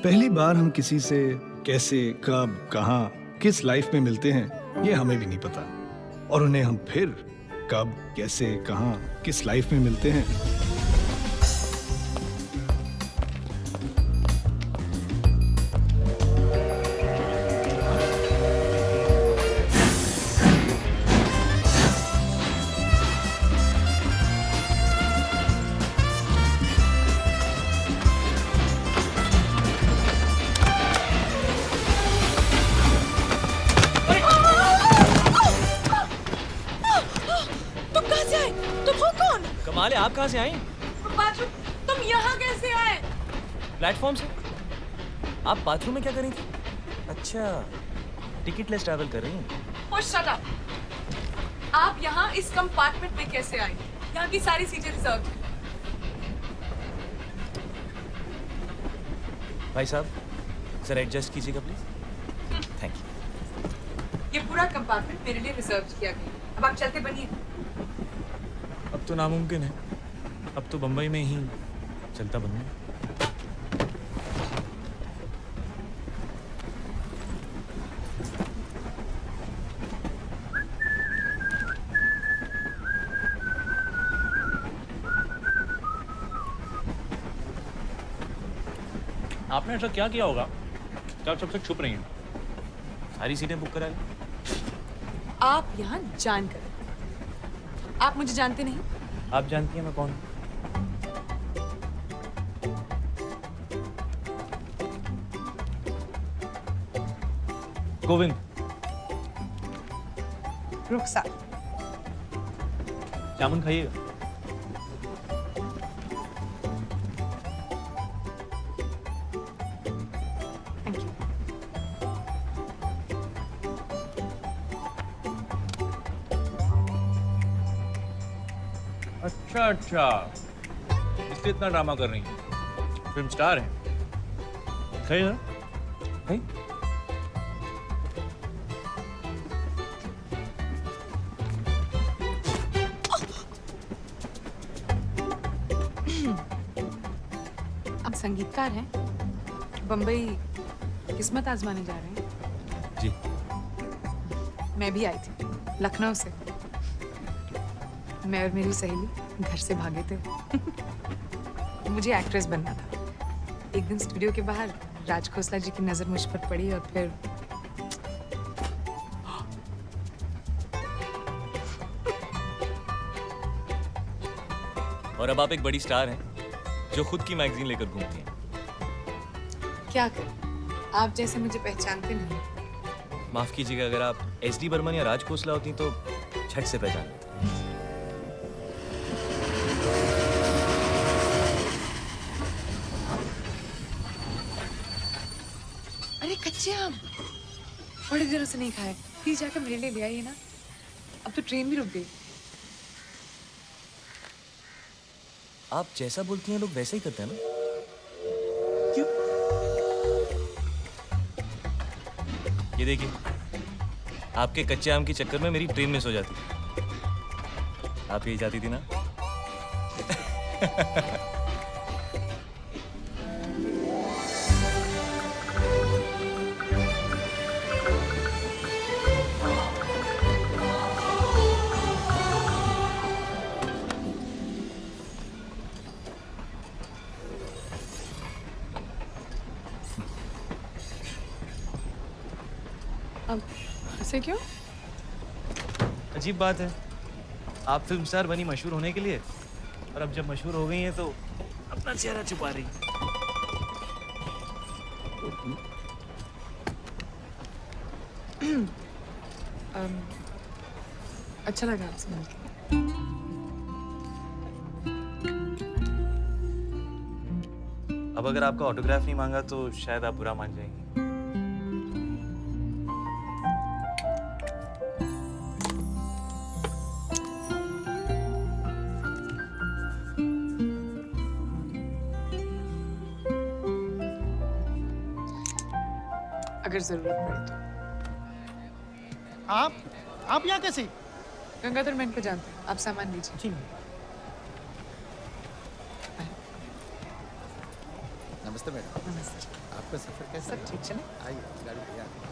पहली बार हम किसी से कैसे, कब, कहाँ, किस लाइफ में मिलते हैं ये हमें भी नहीं पता, और उन्हें हम फिर कब, कैसे, कहाँ, किस लाइफ में मिलते हैं। तुम कहाँ से आए? तुम हो कौन? कमाल है, आप कहाँ से आई? बाथरूम। तुम यहाँ कैसे आए? प्लेटफॉर्म से। आप बाथरूम में क्या कर रही थी? अच्छा, टिकट लेस ट्रैवल कर रही हैं। Oh, shut up! आप यहाँ इस कंपार्टमेंट में कैसे आए? यहाँ की सारी सीटें रिजर्व हैं। भाई साहब, सर एडजस्ट कीजिएगा प्लीज। Thank you. ये पूरा कंपार्टमेंट मेरे लिए रिजर्व किया गया। अब आप चलते बनिए। अब तो नामुमकिन है, अब तो बम्बई में ही चलता बनूंगा। आपने ऐसा क्या किया होगा कि आप सबसे छुप रही हैं? सारी सीटें बुक करा ली। आप यहाँ जानकर, आप मुझे जानते नहीं। आप जानती हैं मैं कौन हूँ? गोविंद। रुखसार। जामुन खाइएगा। Thank you. अच्छा अच्छा, इसलिए इतना ड्रामा कर रही हैं। फिल्म स्टार हैं। सही है। भाई आप संगीतकार हैं? बम्बई किस्मत आजमाने जा रहे हैं? जी। मैं भी आई थी, लखनऊ से। मैं और मेरी सहेली घर से भागे थे। मुझे एक्ट्रेस बनना था। एक दिन स्टूडियो के बाहर राज खोसला जी की नजर मुझ पर पड़ी और फिर और अब आप एक बड़ी स्टार हैं जो खुद की मैगजीन लेकर घूमती हैं। क्या करें, आप जैसे मुझे पहचानते नहीं। माफ कीजिएगा, अगर आप एसडी बर्मन या राज खोसला होती तो झट से पहचान लेते। अरे कच्चे आम बड़े दिनों से नहीं खाए, प्लीज जाकर मेरे लिए ले आइए ना। अब तो ट्रेन भी रुक गई। आप जैसा बोलती हैं लोग वैसे ही करते हैं ना? क्यों? ये देखिए, आपके कच्चे आम के चक्कर में मेरी ट्रेन मिस हो जाती। आप यही चाहती थी ना? अब ऐसे क्यों? अजीब बात है, आप फिल्म स्टार बनी मशहूर होने के लिए, और अब जब मशहूर हो गई हैं तो अपना चेहरा छुपा रही। अच्छा लगा आपसे मिलकर। अब अगर आपका ऑटोग्राफ नहीं मांगा तो शायद आप बुरा मान जाएंगी। अगर जरूरत पड़े तो। आप यहाँ कैसे? गंगाधर मैं इनको जानती हूँ, आप सामान लीजिए। जी। नमस्ते मैडम। नमस्ते। आपका सफर कैसा सब रहा? ठीक चले? आइए गाड़ी तैयार है।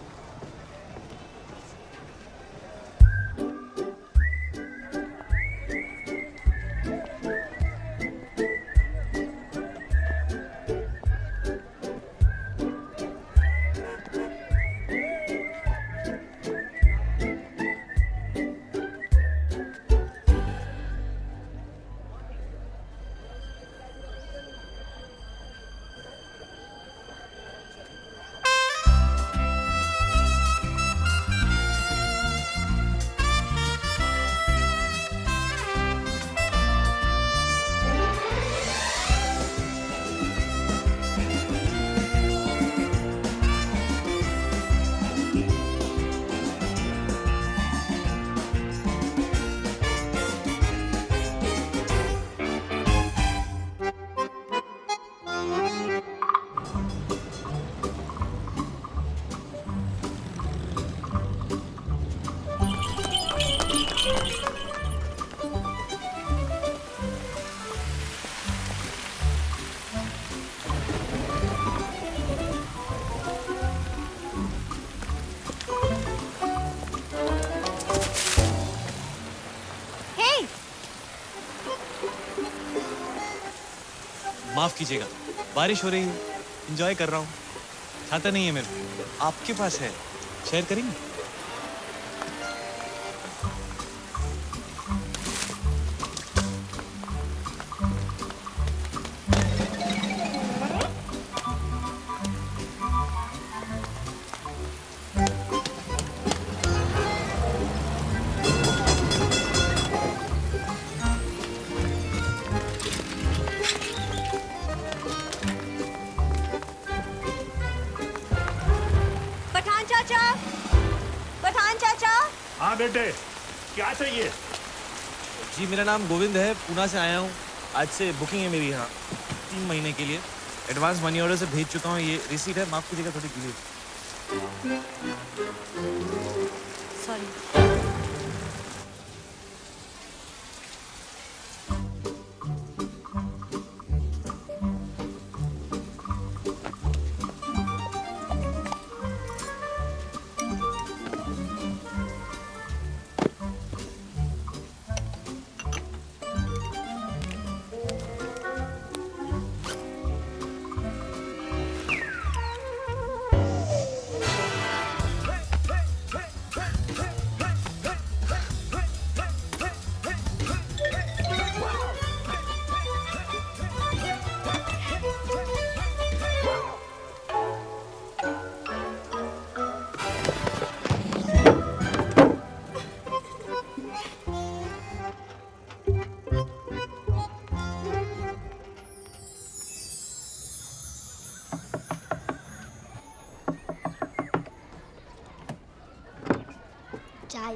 माफ कीजिएगा, बारिश हो रही है, एंजॉय कर रहा हूँ। छाता नहीं है मेरे को, आपके पास है, शेयर करेंगे? पठान चाचा। हाँ बेटे, क्या चाहिए? जी मेरा नाम गोविंद है, पूना से आया हूँ। आज से बुकिंग है मेरी यहाँ 3 महीने के लिए। एडवांस मनी ऑर्डर से भेज चुका हूँ, ये रिसीट है, माफ कीजिएगा थोड़ी डिले। सॉरी। चाय।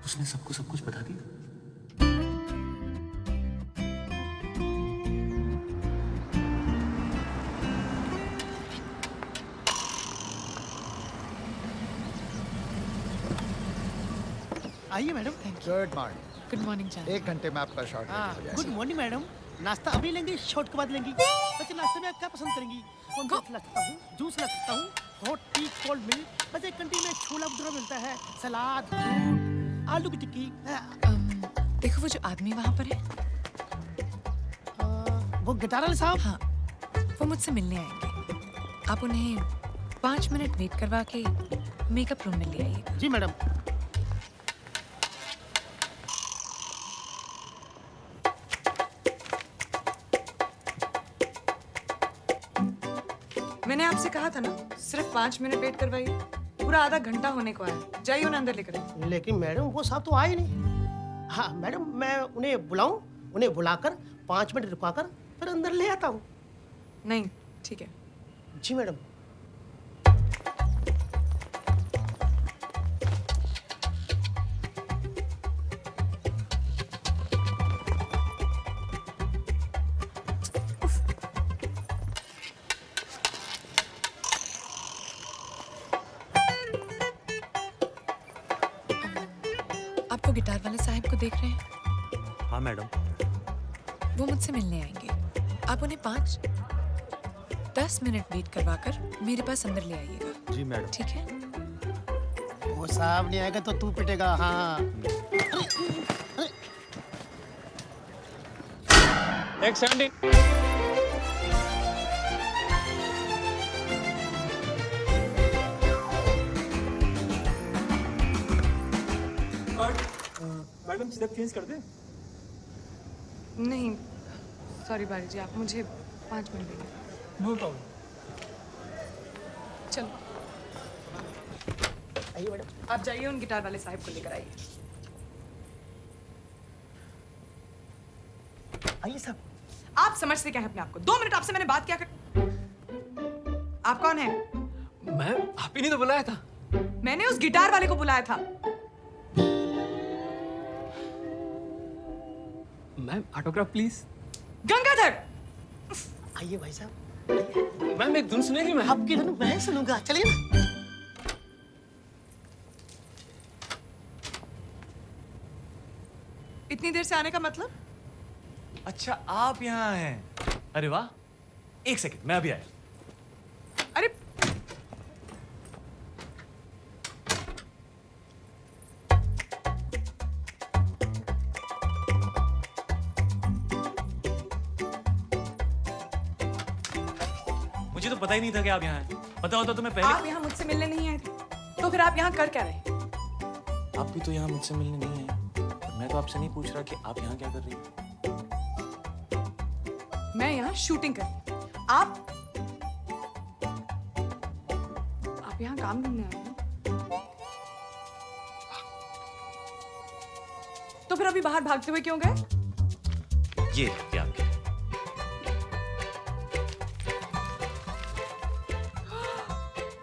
उसने सबको सब कुछ बता दिया। आइए madam. Good morning. Good morning चाचा। 1 घंटे में आपका शॉर्ट हाँ, हो जाएगा। Good morning madam. नाश्ता अभी लेंगी, शॉर्ट के बाद लेंगी? वैसे नाश्ते में आप क्या पसंद करेंगी? कौन सा ला सकता हूँ? जूस ला सकता हूँ, हॉट टी, कोल्ड मिल्क। वैसे कैंटीन में छोला भटूरा मिलता है, सलाद, फ्रूट, आलू की टिक्की। देखो वो जो आदमी वहाँ पर है, वो गिटार वाले साहब। हाँ, वो मुझसे मिलने आएंगे। आप उन्हें 5 मिनट वेट करवा के मेकअप रूम में ले आइएगा। जी मैडम। मैंने आपसे कहा था ना, सिर्फ 5 मिनट वेट करवाइए। पूरा आधा घंटा होने को आया। जाइए उन्हें अंदर लेकर आइए। लेकिन मैडम वो साहब तो आए नहीं। हाँ मैडम, मैं उन्हें बुलाऊं? उन्हें बुलाकर 5 मिनट रुकाकर फिर अंदर ले आता हूँ। नहीं, ठीक है। जी मैडम। आप वो गिटार वाले साहब को देख रहे हैं? हाँ मैडम। वो मुझसे मिलने आएंगे। आप उन्हें 5-10 मिनट वेट करवा कर मेरे पास अंदर ले आइएगा। जी मैडम। ठीक है? वो साहब नहीं आएगा तो तू पिटेगा। हाँ एक सेकंड। मैडम स्टेप चेंज कर दे। नहीं, सॉरी बारी जी, आप मुझे 5 मिनट देंगे। No problem. चलो आइए मैडम। आप जाइए, उन गिटार वाले साहब को लेकर आइए। आइए साहब। आप समझते क्या है अपने आप को? 2 मिनट आपसे मैंने बात क्या कर। आप कौन है? मैम आप ही ने तो बुलाया था। मैंने उस गिटार वाले को बुलाया था। Ma'am autograph please. गंगाधर! आइए भाई साहब। मैम एक धुन सुनेगी? मैम आपकी धुन मैं सुनूंगा, चलिए ना। इतनी देर से आने का मतलब? अच्छा आप यहाँ हैं। अरे वाह, एक सेकंड मैं अभी आया। अरे मुझे तो पता ही नहीं था कि आप यहाँ हैं। पता होता तो मैं पहले। आप यहाँ मुझसे मिलने नहीं आए थे, तो फिर आप यहाँ कर क्या रहे? आप भी तो यहाँ मुझसे मिलने नहीं आए। मैं तो आपसे नहीं पूछ रहा कि आप यहाँ क्या कर रही हैं। मैं यहाँ शूटिंग कर रही हूँ। आप यहाँ काम ढूंढने आए हैं? तो फिर अभी बाहर भागते हुए क्यों गए? ये आपके।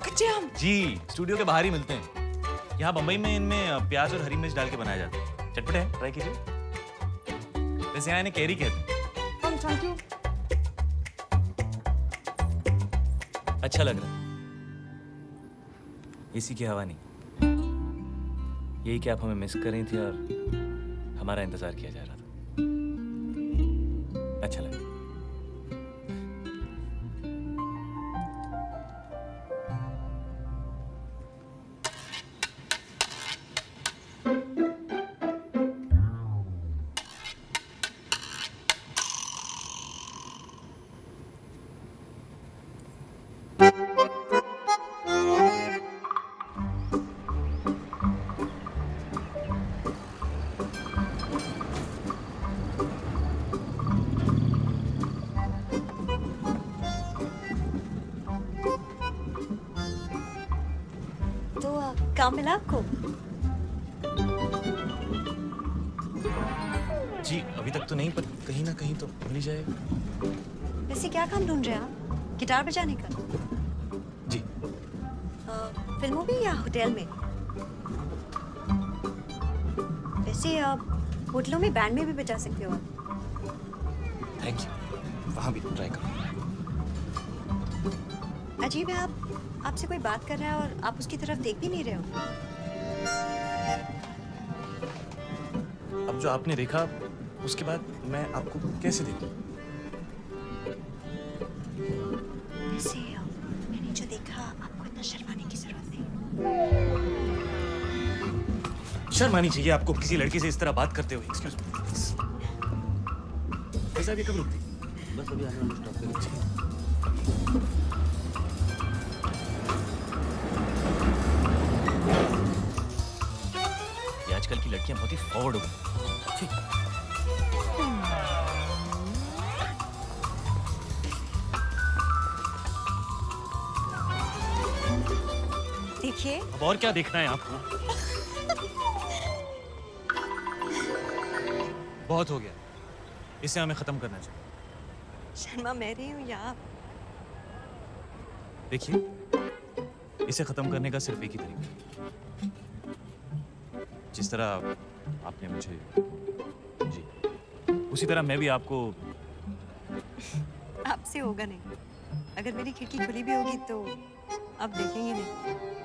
कच्चे आम। जी, स्टूडियो के बाहर ही मिलते हैं। यहाँ बम्बई में इनमें प्याज और हरी मिर्च डाल के बनाया जाता है। चटपटे हैं, ट्राई कीजिए। वैसे यहाँ इन्हें कैरी कहते हैं। Thank you. अच्छा लग रहा है। एसी की हवा नहीं। यही कि आप हमें मिस कर रही थी और हमारा इंतजार किया जा रहा था। अच्छा लगा। काम मिला आपको? जी अभी तक तो नहीं, पर कहीं ना कहीं तो मिल ही जाएगा। वैसे क्या काम ढूंढ रहे हैं आप? गिटार बजाने का? जी। फिल्मों में या होटल में? वैसे आप होटलों में बैंड में भी बजा सकते हो आप। Thank you. वहाँ भी ट्राई करो। अजीब है, आपसे कोई बात कर रहा है और आप उसकी तरफ देख भी नहीं रहे हो। अब जो आपने देखा उसके बाद मैं आपको कैसे देखूं? वैसे मैंने जो देखा, आपको इतना शर्माने की जरूरत नहीं। शर्म आनी चाहिए आपको किसी लड़की से इस तरह बात करते हुए। Excuse me. वैसे अभी कब रुकती? बस अभी आने वाले स्टॉप पे रुकती। आजकल की लड़कियां बहुत ही फॉरवर्ड हो गई। देखिए। अब और क्या देखना है आपको? बहुत हो गया, इसे हमें खत्म करना चाहिए। शर्मा मैं रही हूँ या आप? देखिए, इसे खत्म करने का सिर्फ एक ही तरीका है। जिस तरह आपने मुझे, जी उसी तरह मैं भी आपको। आपसे होगा नहीं। अगर मेरी खिड़की खुली भी होगी तो आप देखेंगे नहीं।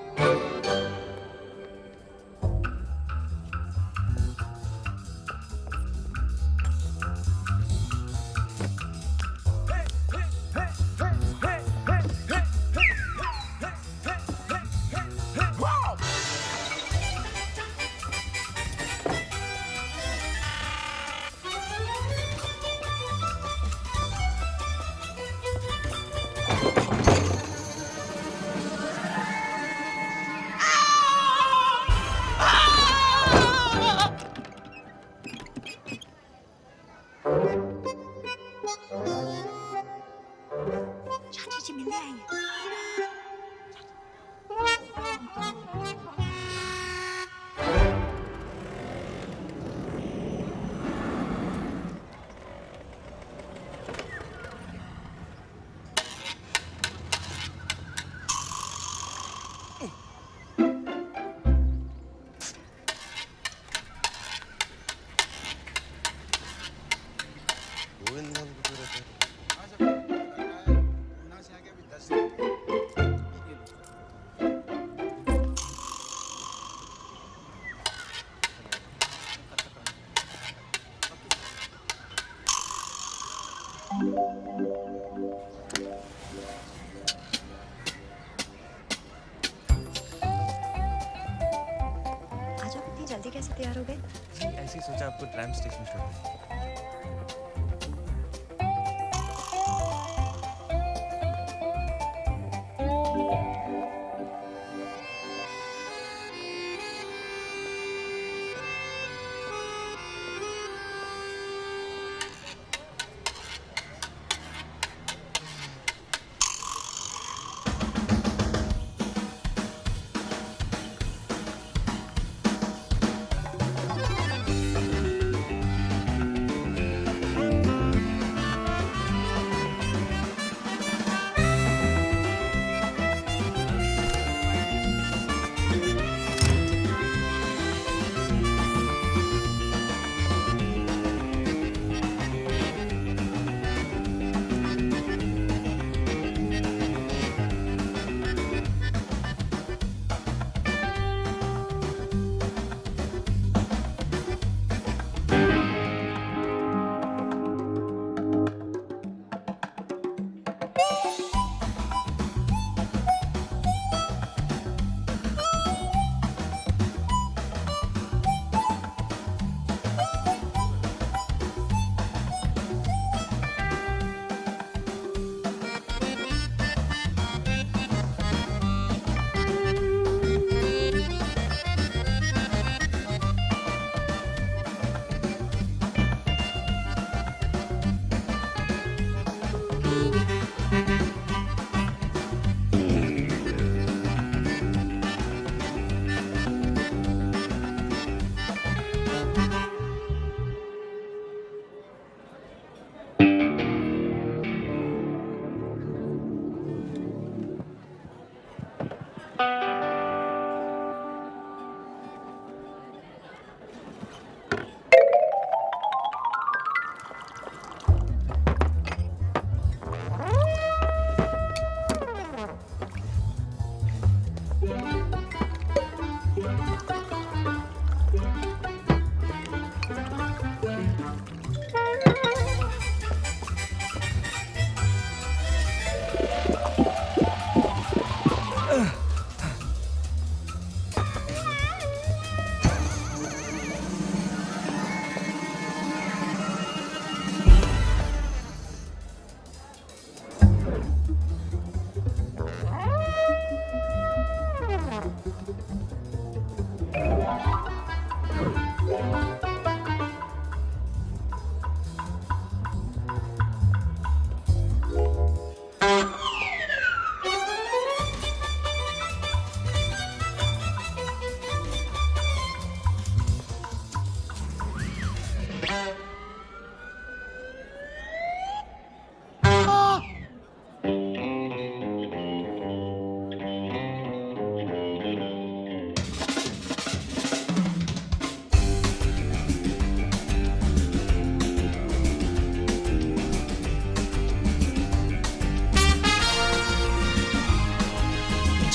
चाची जी मिलने आई हैं। आज आप इतनी जल्दी कैसे तैयार हो गए? जी ऐसे ही सोचा आपको ट्रैम स्टेशन छोड़ दें।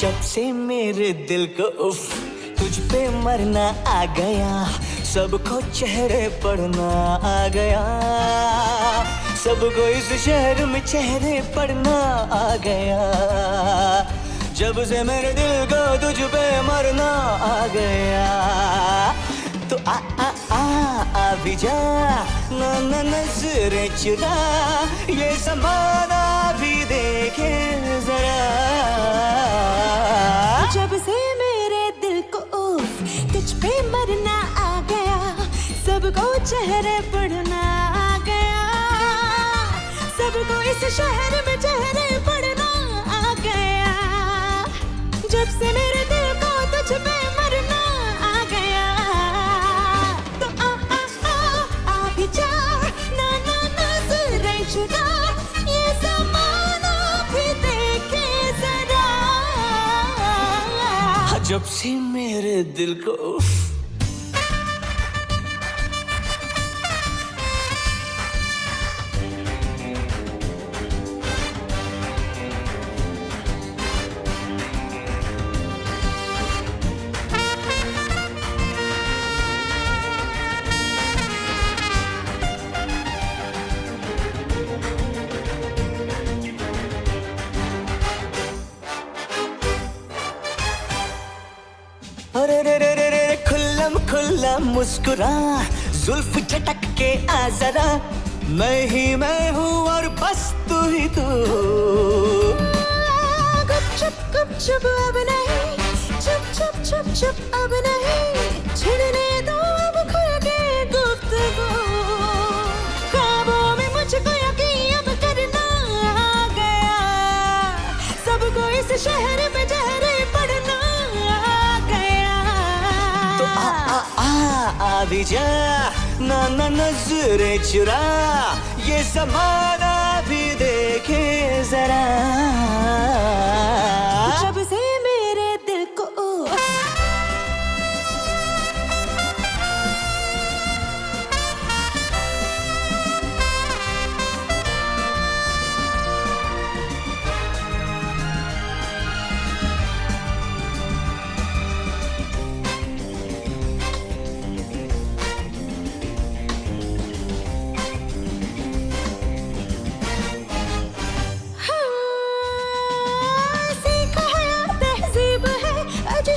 जब से मेरे दिल को उफ तुझ पे मरना आ गया, सबको चेहरे पढ़ना आ गया, सबको इस शहर में चेहरे पढ़ना आ गया। जब से मेरे दिल को तुझ पे मरना आ गया, तो आ भी जा ना ना नजरें चुरा ये ज़माना भी देखे जरा जब से मेरे दिल को उफ तुझ पे मरना आ गया सबको चेहरे पढ़ना आ गया सबको इस शहर में चेहरे पढ़ना आ गया जब से मेरे दिल को तुझ पे मरना आ गया तो आ भी जा ना ना नजरें चुरा ये ज़माना भी देखे जरा जब से मेरे दिल को उफ अरे रे रे रे रे खुल्लम खुल्ला मुस्कुरा जुल्फ झटक के आ जरा मैं हूँ और बस तू ही तू गुपचुप अब नहीं चुप अब नहीं छिड़ने दो अब खुल के गुफ्तगू ख्वाबों में मुझको यकीन अब करना आ गया सबको इस शहर में जहरे पढ़ना आ गया आ भी जा ना ना नजरें चुरा ये ज़माना भी देखे जरा जब से मेरे दिल को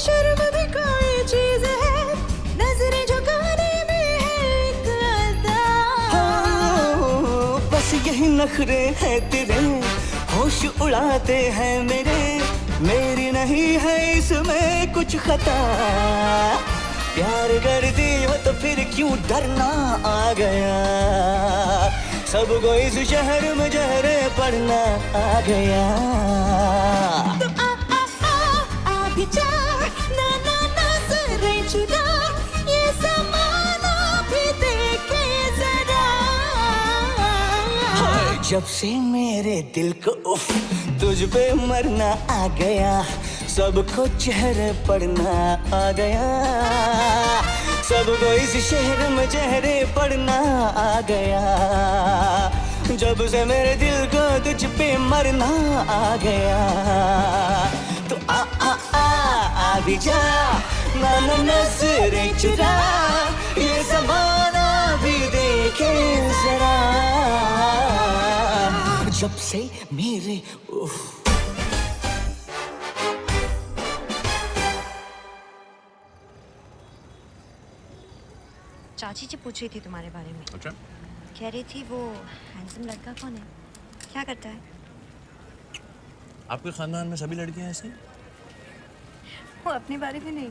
शर्म भी कोई चीज है नजरें झुकाने में है एक अदा बस यही नखरे हैं तेरे होश उड़ाते हैं मेरी नहीं है इसमें कुछ खता प्यार कर दी हो तो फिर क्यों डरना आ गया सबको इस शहर में जहरे पढ़ना आ गया तो आ भी जा ना ना नजरें चुरा ये ज़माना भी देखे जरा जब से मेरे दिल को उफ तुझ पे मरना आ गया सबको चेहरे पढ़ना आ गया सबको इस शहर में चेहरे पढ़ना आ गया जब से मेरे दिल को तुझ पे मरना आ गया तो आ भी जा ना ना नजरें चुरा ये ज़माना भी देखे जरा जब से मेरे उफ चाची जी पूछ रही थी तुम्हारे बारे में अच्छा कह रही थी वो हैंडसम लड़का कौन है क्या करता है आपके खानदान में सभी लड़कियां ऐसी वो अपने बारे में नहीं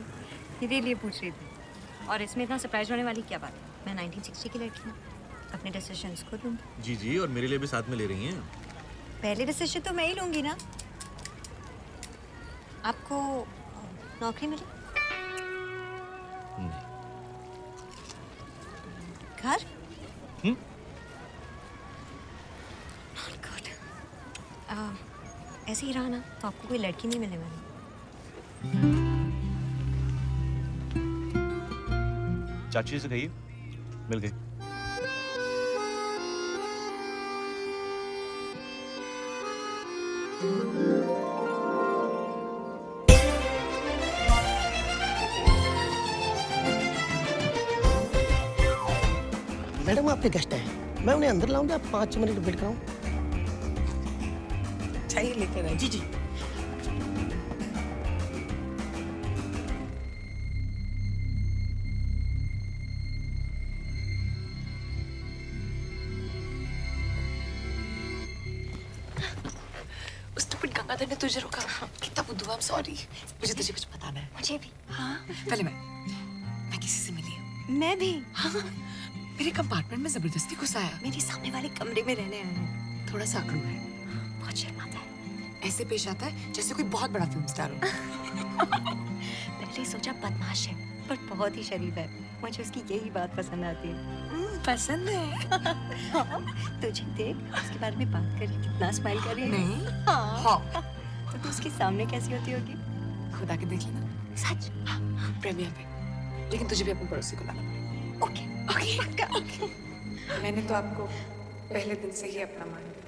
मेरे लिए पूछ रही थी और इसमें इतना सरप्राइज होने वाली क्या बात है मैं 1960 की लड़की हूँ अपने डिसीजंस खुद लूँगी जी जी और मेरे लिए भी साथ में ले रही हैं पहले डिसीजन तो मैं ही लूँगी ना आपको नौकरी मिली नहीं घर हम्म? Not good. ऐसे ही रहा ना तो आपको कोई लड़की नहीं मिले मैंने चाची से कहिए मिल गई मैडम आपके गेस्ट हैं मैं उन्हें अंदर लाऊंगा 5 मिनट वेट कराऊं चाहिए लेकर आए जी जी मदर ने तुझे रोका। कितना बुद्धू, I'm sorry। मुझे तुझे कुछ बताना है। मुझे भी। हाँ, पहले मैं किसी से मिली हूँ। मैं भी। हाँ, मेरे कंपार्टमेंट में जबरदस्ती घुस आया। मेरे सामने वाले कमरे में रहने आया है। थोड़ा सा आक्रामक है, बहुत शर्माता है। ऐसे पेश आता है जैसे कोई बहुत बड़ा फिल्म स्टार हो। पहले सोचा बदमाश है, पर बहुत ही शरीफ है। मुझे उसकी यही बात पसंद आती है। पसंद है। तुझे देख, उसके बारे में बात करी, कितना स्माइल कर रही है। नहीं। हाँ। तो तू उसके सामने कैसी होती होगी? खुदा के देख लेना। सच? प्रेमियर पे। लेकिन तुझे भी अपने पड़ोसी को लाना पड़ेगा। ओके। ओके। मैंने तो आपको पहले दिन से ही अपना मान लिया।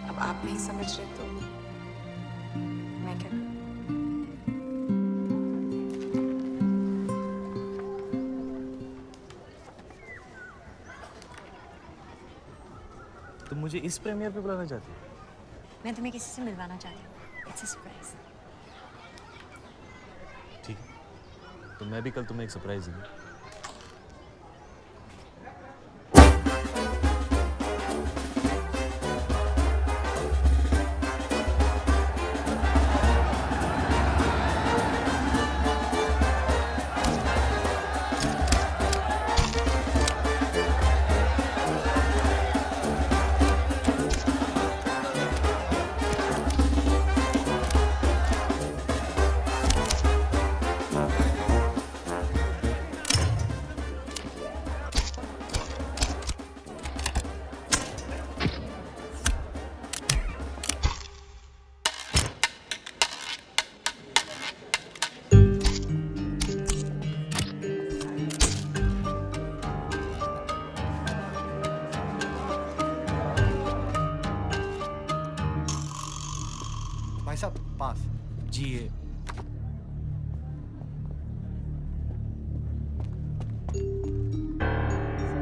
अब आप नहीं समझ रहे तो मैं क्या करूं? तुम मुझे इस प्रीमियर पे बुलाना चाहती हो? मैं तुम्हें किसी से मिलवाना चाहती हूँ। It's a surprise. ठीक है, तो मैं भी कल तुम्हें एक सरप्राइज दूंगा। भाई साहब पास। जी ये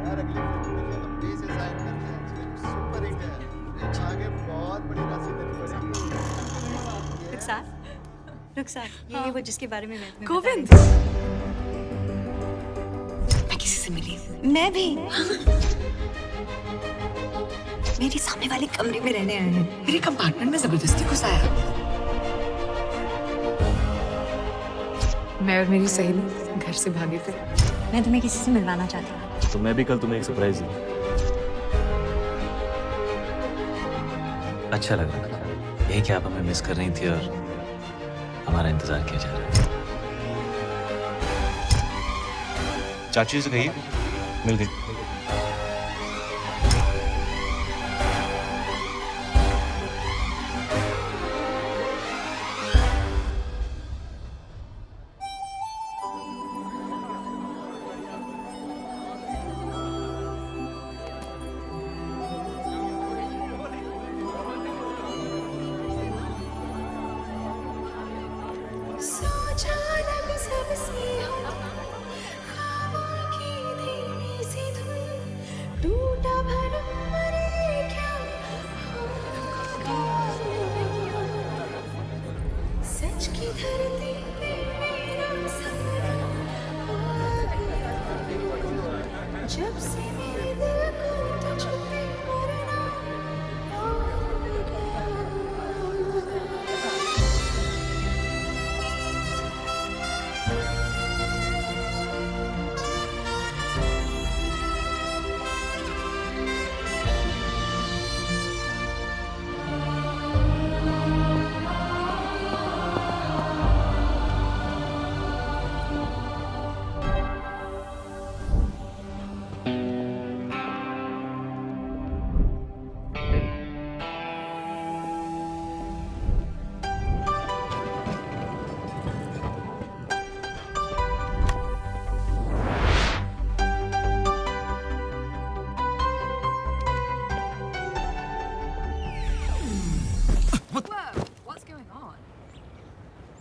सर अगली फिल्म मुझे लंबे से साइन करते हैं। फिल्म सुपर हिट है, आगे बहुत बड़ी राशि देनी पड़ेगी। रुखसार, ये वो जिसके बारे में मैं तुम्हें गोविंद। बता रही मैं किसी से मिली हूँ। थी। मैं भी। मेरे सामने वाले कमरे में रहने आए हैं। मेरे कंपार्टमेंट में जबरदस्ती घुस आया। मैं और मेरी सहेली घर से भागे थे। मैं तुम्हें किसी से मिलवाना चाहती हूँ। तो मैं भी कल तुम्हें एक सरप्राइज दूंगा। अच्छा लग रहा है यही कि आप हमें मिस कर रही थी और हमारा इंतजार किया जा रहा है। चाची से कहिए मिल गई। जब से मेरे दिल को तुझ पे मरना आ गया।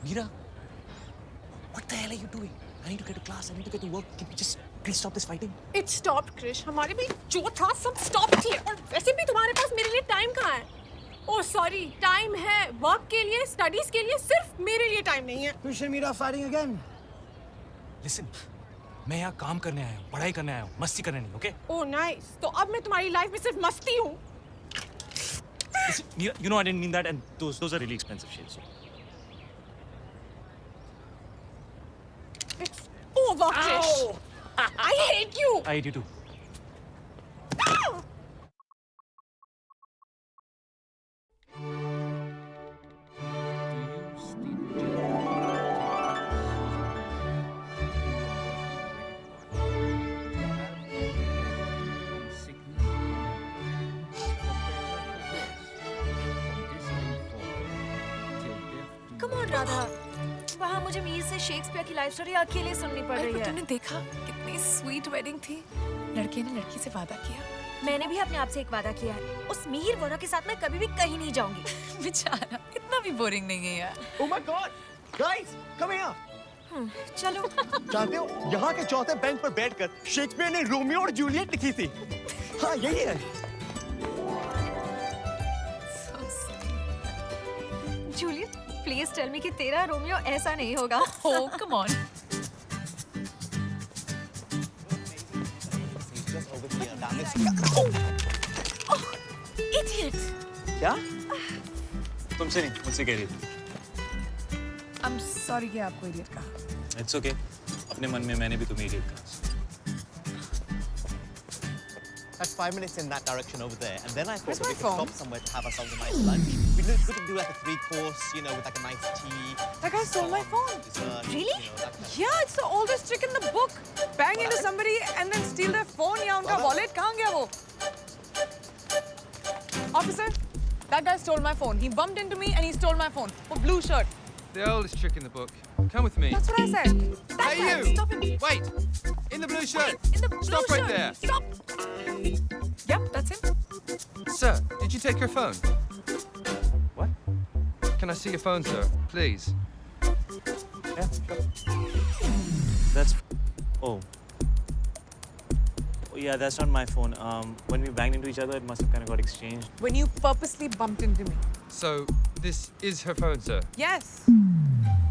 Meera, what the hell are you doing? I need to get to class. I need to get to work. Can we just please stop this fighting? It stopped, Krish. हमारे भी जो था सब स्टॉप किए और वैसे भी तुम्हारे पास मेरे लिए टाइम कहाँ है? ओह सॉरी, टाइम है वर्क के लिए, स्टडीज के लिए, सिर्फ मेरे लिए टाइम नहीं है। Krish and Meera fighting again. Listen, मैं यहाँ काम करने आया हूँ, पढ़ाई करने आया हूँ, मस्ती करने नहीं, okay? Oh nice. तो अब मैं तुम्हारी लाइफ में सिर्फ मस्ती हूँ। Listen, Mira, you know I didn't mean that, and those are really expensive shades. So. It's over, Krish. I hate you. I hate you too. Come on Radha, वहाँ मुझे मीर से शेक्सपियर की लाइफ स्टोरी अकेले सुननी पड़ रही है। तूने देखा कितनी स्वीट वेडिंग थी। लड़के ने लड़की से वादा किया। मैंने भी अपने आप से एक वादा किया है, उस मीर वोरा के साथ मैं कभी भी कहीं नहीं जाऊंगी। बेचारा इतना भी बोरिंग नहीं है यार। Oh my God, guys, come here. चलो। जानते हो यहाँ के चौथे बैंक पर बैठकर शेक्सपियर ने रोमियो और जूलियट लिखी थी। हाँ यही है। जूलियट, प्लीज टेल मी कि तेरा रोमियो ऐसा नहीं होगा। Oh, come on. Idiot. क्या? तुमसे नहीं, मुझसे कह रही थी। I'm sorry कि आपको इडियट कहा। It's okay. अपने मन में मैंने भी तुम्हें idiot कहा। That's 5 minutes in that direction over there, and then I thought Where's that we my could phone? stop somewhere to have ourselves a nice lunch. We could do like a 3-course, you know, with like a nice tea. That guy stole my phone. Dessert, Really? You know, that kind of Yeah, it's the oldest trick in the book. Bang into somebody and then steal their phone या उनका wallet कहाँ गया वो? Officer, that guy stole my phone. He bumped into me and he stole my phone. A blue shirt. The oldest trick in the book. Come with me. That's what I said. That Hey, guy, you! stop him. Wait! In the blue shirt! In the blue Stop right shirt. there! Stop. Yep, that's him. Sir, did you take your phone? What? Can I see your phone, sir? Please. Yeah, sure. That's. Oh. Oh yeah, that's not my phone. When we banged into each other, it must have kind of got exchanged. When you purposely bumped into me. So, this is her phone, sir? Yes.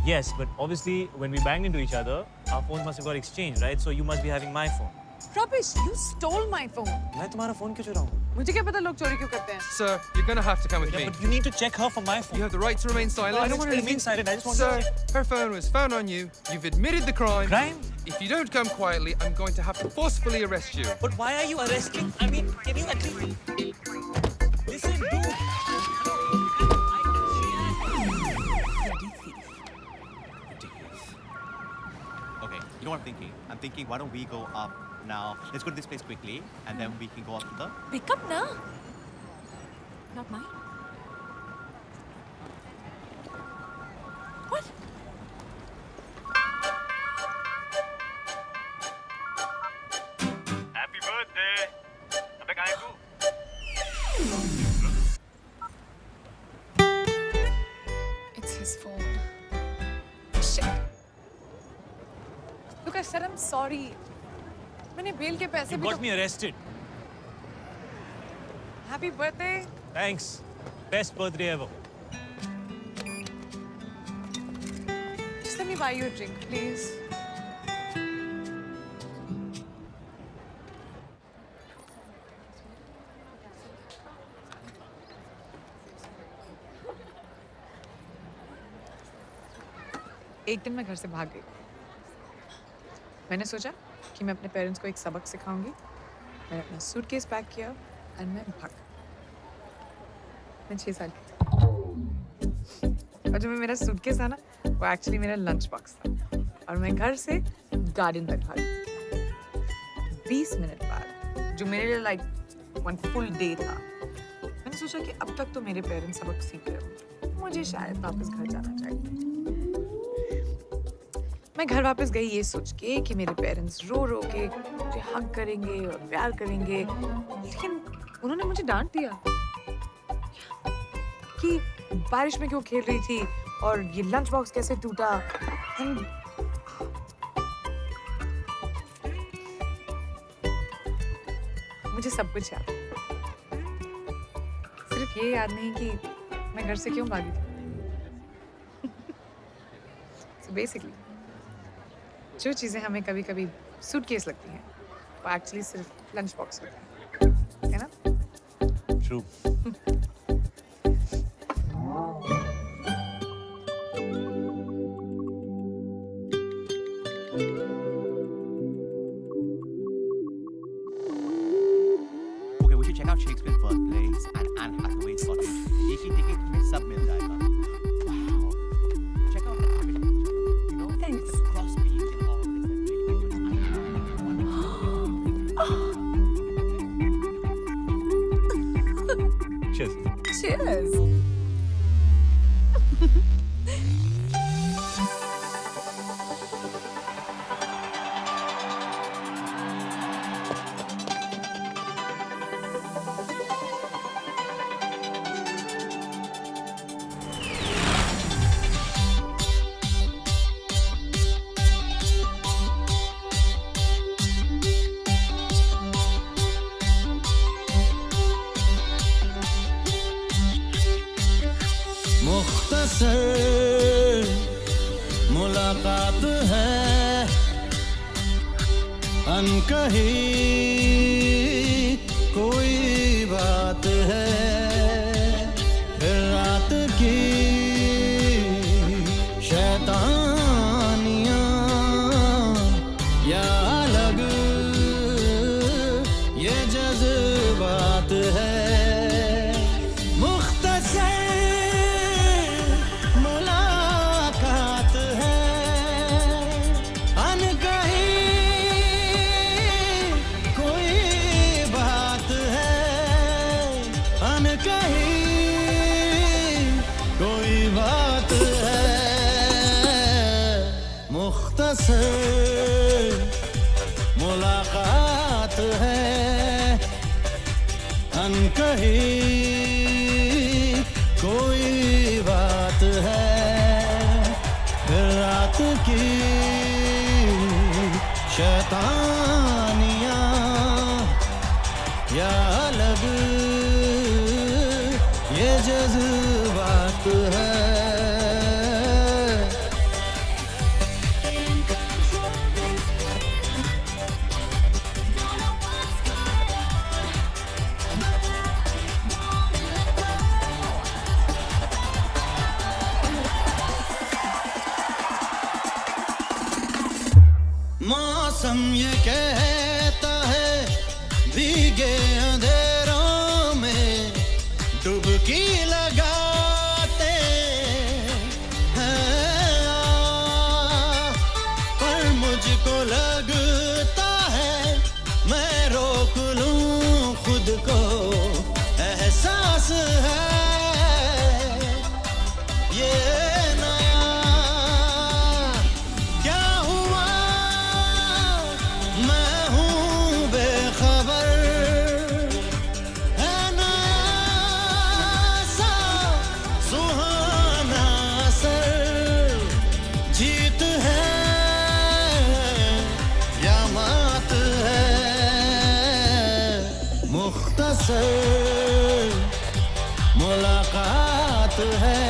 Yes, but obviously when we banged into each other, our phones must have got exchanged, right? So you must be having my phone. Rubbish, you stole my phone. मैं तुम्हारा phone क्यों चुराऊँ? मुझे क्या पता लोग चोरी क्यों करते हैं? Sir, you're gonna have to come with Yeah, me. but you need to check her for my phone. You have the right to remain silent. I don't want to remain silent. I just want Sir, to check. her phone was found on you. You've admitted the crime. Crime? If you don't come quietly, I'm going to have to forcefully arrest you. But why are you arresting? I mean, can you at least listen, dude? Okay, you know what I'm thinking? I'm thinking, why don't we go up now? Let's go to this place quickly, and then we can go up to the. Pick up ना. Not mine. What? Happy birthday. अबे कहाँ है तू? It's his phone. Shit. Look, I said I'm sorry. मैंने bell के पैसे You भी got me arrested. Happy birthday. Thanks. Best birthday ever. Just let me buy you a drink, please. एक दिन मैं घर से भाग गई। मैंने सोचा कि मैं अपने पेरेंट्स को एक सबक सिखाऊंगी। मैंने अपना सूटकेस पैक किया और मैं भाग। मैं 6 साल की थी। और जो मेरा सूटकेस था ना, वो एक्चुअली मेरा लंच बॉक्स था। और मैं घर से गार्डन तक भागी। 20 मिनट बाद, जो मेरे लिए लाइक 1 फुल डे था, मैंने सोचा कि अब तक तो मेरे पेरेंट्स सबक सीख गए होंगे, मुझे शायद वापस घर जाना चाहिए। मैं घर वापस गई ये सोच के कि मेरे पेरेंट्स रो रो के मुझे हग करेंगे और प्यार करेंगे, लेकिन उन्होंने मुझे डांट दिया कि बारिश में क्यों खेल रही थी और ये लंच बॉक्स कैसे टूटा। मुझे सब कुछ याद, सिर्फ ये याद नहीं कि मैं घर से क्यों भागी थी। So basically, जो चीज़ें हमें कभी-कभी सूटकेस लगती हैं, वो एक्चुअली सिर्फ लंच बॉक्स होती है ना? True. out Shakespeare's birthplace and Anne Hathaway's cottage. एक ही टिकट में सब मिल जाएगा. Wow. Check out the architecture. You know, Thanks. the cross beams and all this that really Cheers. Cheers. मुख्तसर मुलाकात है अनकही कोई बात है फिर रात की शैतानियाँ या अलग ये जज्बात है मुलाकात है अनकही कोई बात है फिर रात की शैतानियाँ या अलग ये जज्बात है मौसम ये कहता है भीगे अंधेरों में डुबकी लगाते हैं पर मुझको लगता है मैं रोक लूं खुद को एहसास है ये मुलाकात है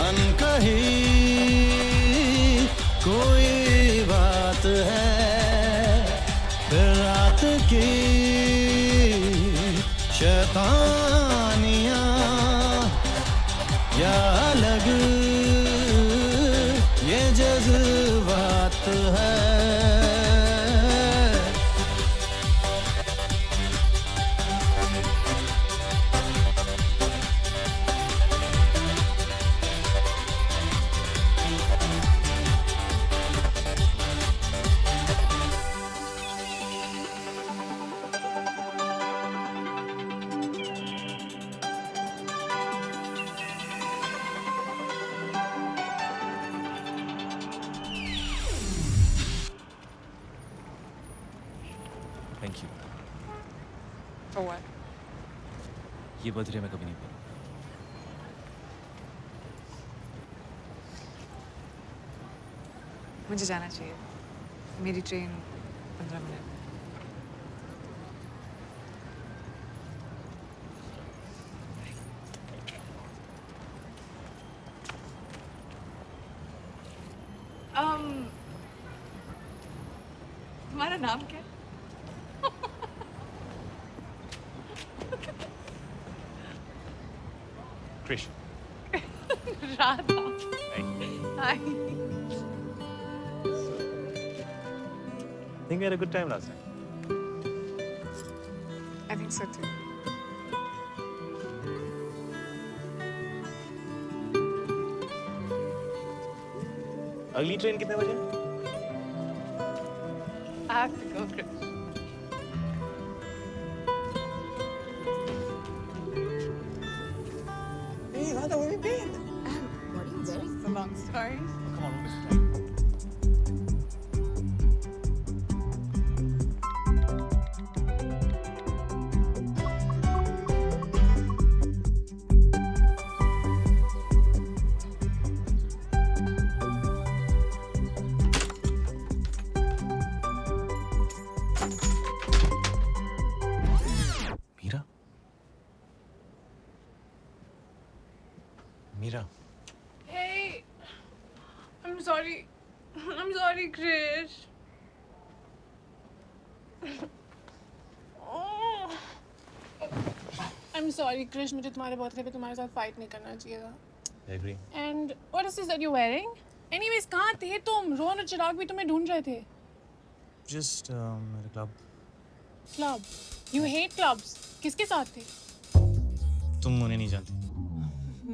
अनकही कोई बात है फिर रात की शैतानियाँ या अलग ये जज्बात है थैंक यू For what? ये बर्थडे मैं कभी नहीं भूलूंगा मुझे जाना चाहिए मेरी ट्रेन 15 मिनट तुम्हारा नाम क्या है? Krish. Radha. Hi. Think we had a good time last night. अगली ट्रेन कितने बजे? I have to go, Chris. Hey, Radha, where have you been? What are you wearing? It's a long story. Come on, Mira? Mira? Hey, I'm sorry. I'm sorry, Krish. I'm sorry, Krish. मुझे तुम्हारे birthday पे तुम्हारे साथ fight नहीं करना चाहिए था. I agree. And what is this that you're wearing? Anyways, कहाँ थे तुम? रोहन और चिराग भी तुम्हें ढूंढ रहे थे. Just at a club. Club. You hate clubs. किसके साथ थे? तुम उन्हें नहीं जानती.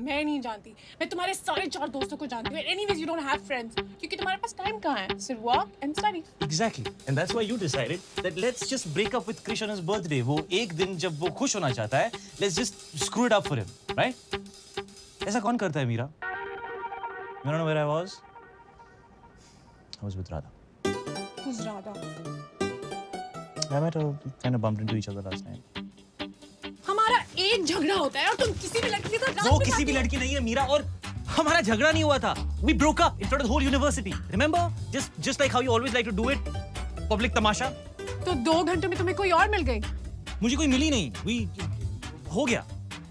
मैं नहीं जानती. मैं तुम्हारे सारे 4 दोस्तों को जानती हूँ. Anyways, you don't have friends. क्योंकि तुम्हारे पास टाइम कहाँ है? सिर्फ work and study. Exactly. And that's why you decided that let's just break up with Krish on his birthday. वो एक दिन जब वो खुश होना चाहता है, let's just screw it up for him, right? ऐसा कौन करता है Meera? You don't know where I was? I was with Radha. Who's Radha? I met her, kind of bumped into each other last night. हमारा एक झगड़ा होता है और तुम किसी भी लड़की के साथ वो किसी भी लड़की नहीं है मीरा और हमारा झगड़ा नहीं हुआ था. We broke up in front of the whole university. Remember? Just like how you always like to do it. Public तमाशा. तो 2 घंटों में तुम्हें कोई और मिल गई. मुझे कोई मिली नहीं. हो गया.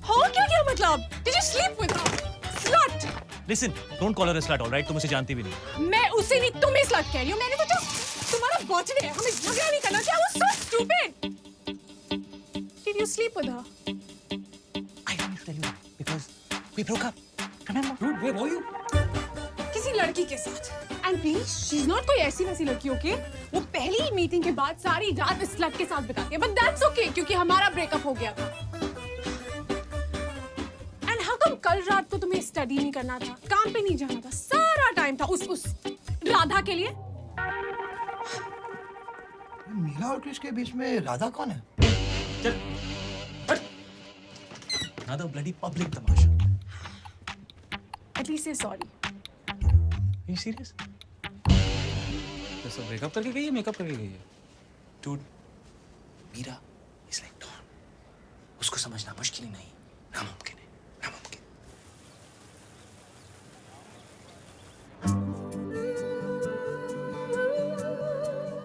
हो क्या मतलब? Did you sleep with her? Slut. Listen, don't call her a slut, all right? तुम उसे जानती भी नहीं. मैं उसे नहीं तुम्हें slut कह रही हूँ. मैंने सोचा तुम्हारा बर्थडे है. हमें झगड़ा नहीं करना चाहिए. I was so stupid. Did you sleep with her? I don't need to tell you that because we broke up. Remember? Dude, where were you? किसी लड़की के साथ. And please, she's not कोई ऐसी वैसी लड़की, okay? वो पहली मीटिंग के बाद सारी रात इस लड़के के साथ बिताती है. But that's okay क्योंकि हमारा ब्रेकअप हो गया था. And how come कल रात को तुम्हें स्टडी नहीं करना था? काम पे नहीं जाना था? सारा टाइम था उस राधा के लिए. मीरा और कृष के बीच में राधा कौन है? चल. Another bloody public Tamasha. At least say sorry. Are you serious? तो सब ब्रेकअप करके गई है, मेकअप करके गई है? Dude, Mira is like Dawn. उसको समझना मुश्किल ही नहीं. नामुमकिन है. नामुमकिन.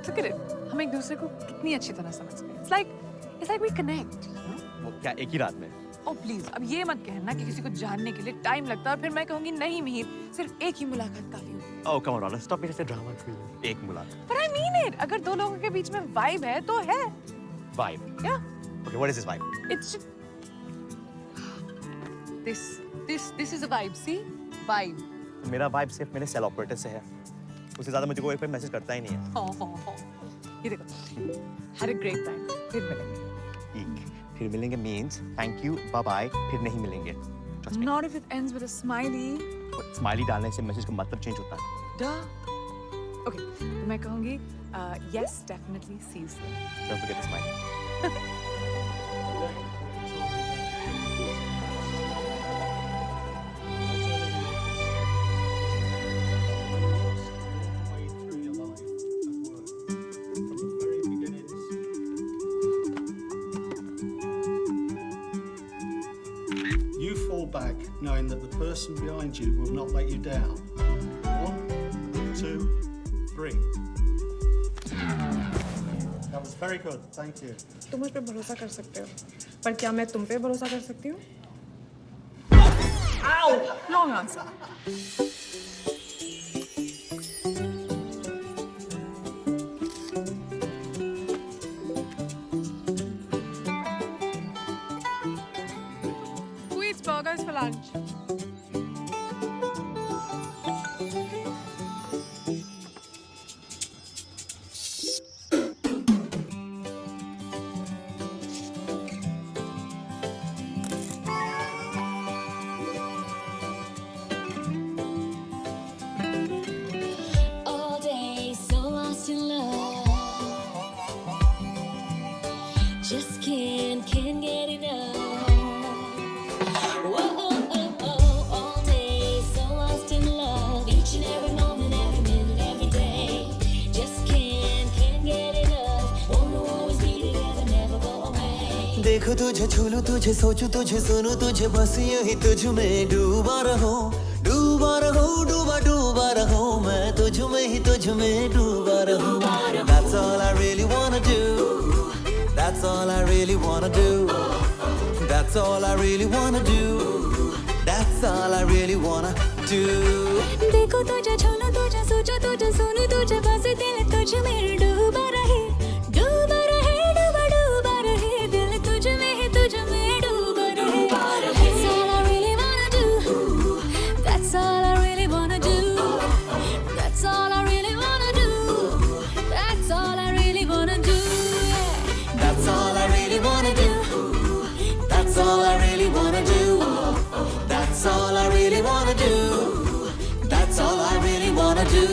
Look at it. हम एक दूसरे को कितनी अच्छी तरह समझ गए. It's like we connect. वो क्या एक ही रात में? Oh please, अब ये मत कहना कि किसी को जानने के लिए टाइम लगता है और फिर मैं कहूँगी नहीं मिहिर, सिर्फ एक ही मुलाकात काफी होती है. Oh come on, Rolla, stop making drama queen. एक मुलाकात. But I mean it. अगर 2 लोगों के बीच में vibe है तो है. Vibe. Yeah. Okay, what is this vibe? It's just... This is a vibe. See? Vibe. मेरा vibe सिर्फ मेरे सेल ऑपरेटर से है. उससे ज़्यादा मुझे कोई मैसेज करता ही नहीं है. Oh. ये देखो. Had a great time. फिर मिलेंगे. फिर मिलेंगे means thank you, bye bye, फिर नहीं मिलेंगे. Trust me. Not if it ends with a smiley. Smiley डालने से मैसेज का मतलब चेंज होता है. Duh. Okay. तो मैं कहूँगी yes, definitely see you soon. Don't forget the smile. You fall back knowing that the person behind you will not let you down. 1, 2, 3. That was very good. Thank you. तुम मुझ पे भरोसा कर सकते हो, पर क्या मैं तुम पे भरोसा कर सकती हूँ? Ow! Wrong answer. Who eats burgers for lunch? just can't get enough. Whoa, oh, oh, oh, all day, so lost in love. Each and every moment, every minute, every day. Just can't get enough. Wanna always be together, never go away. देखो तुझे छू लूं, तुझे सोचूं, तुझे सुनूं, तुझे बस यही तुझ में डूबा रहूं, डूबा रहूं, डूबा डूबा रहूं, मैं तुझ में ही तुझ में डूबा रहूं. That's all I really wanna do. That's all I really wanna do. That's all I really wanna do. That's all I really wanna do. देखो तुझे छूलूं, तुझे सोचूं, तुझे सुनूं, तुझे बस दिल तुझ में डूबा रहे, डूबा रहे, डूबा डूबा रहे, दिल तुझ में ही तुझ में डूबा रहे. That's all I really wanna do. That's all I really wanna do. That's all I really wanna do. That's all I really wanna do. That's all I really wanna do. That's all I really wanna do. That's all I really wanna do. That's all I really wanna do.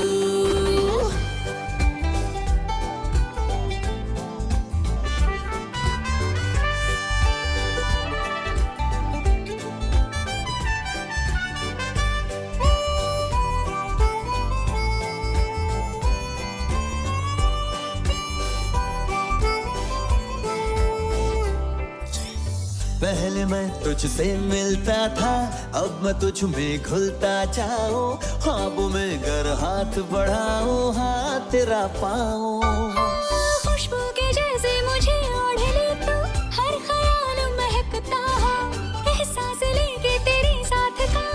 पहले मैं तुझसे मिलता था, अब मैं तुझ में घुलता जाऊं, ख्वाबों में गर हाथ बढ़ाऊं, हाथ तेरा पाऊं. खुशबू के जैसे मुझे ओढ़ ले तू, हर ख्याल महकता हो, एहसास लेके तेरे साथ का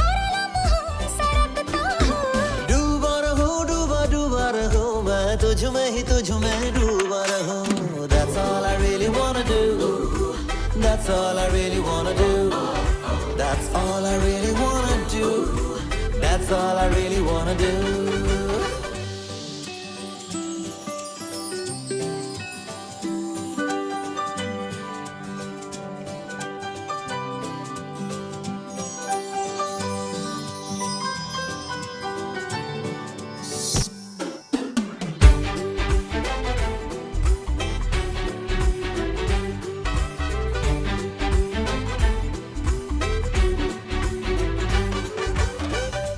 हर लम्हा सरकता हो. डूबा रहूं, डूबा डूबा रहूं, मैं तुझ में ही तुझ में डूबा रहूं. That's all I really wanna do. That's all I really wanna do. That's all I really wanna do. That's all I really wanna do.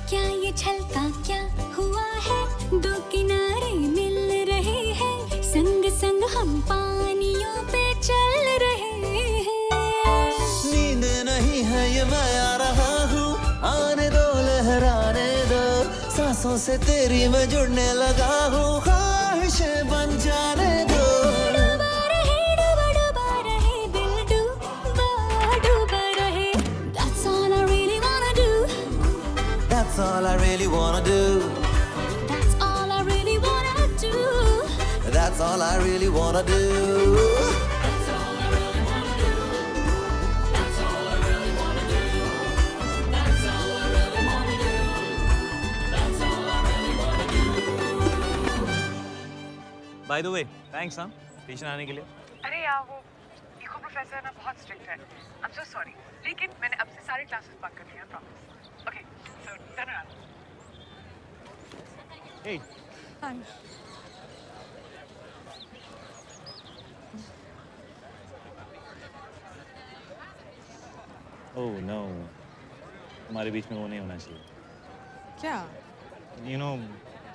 क्या ये छलका क्या हुआ है, दो किनारे मिल रहे हैं, संग संग हम पानियों पे चल रहे हैं. नींद नहीं है ये मैं आ रहा हूँ, आने दो लहराने दो, सांसों से तेरी मैं जुड़ने लगा हूँ, ख्वाहिशें बन जाने दो. डूबा रहे, डूबा डूबा रहे, दिल डूबा डूबा रहे. That's all I really wanna do. That's all I really wanna do. That's all I really wanna do. That's all I really wanna do. By the way, thanks हाँ स्टेशन आने के लिए. अरे यार वो इको प्रोफेसर ना बहुत strict है. I'm so sorry. लेकिन मैंने अब से सारे क्लासेस बंक कर लिया, promise. Okay, so turn around. Hey. Hi. Oh no. हमारे बीच में वो नहीं होना चाहिए. क्या? You know,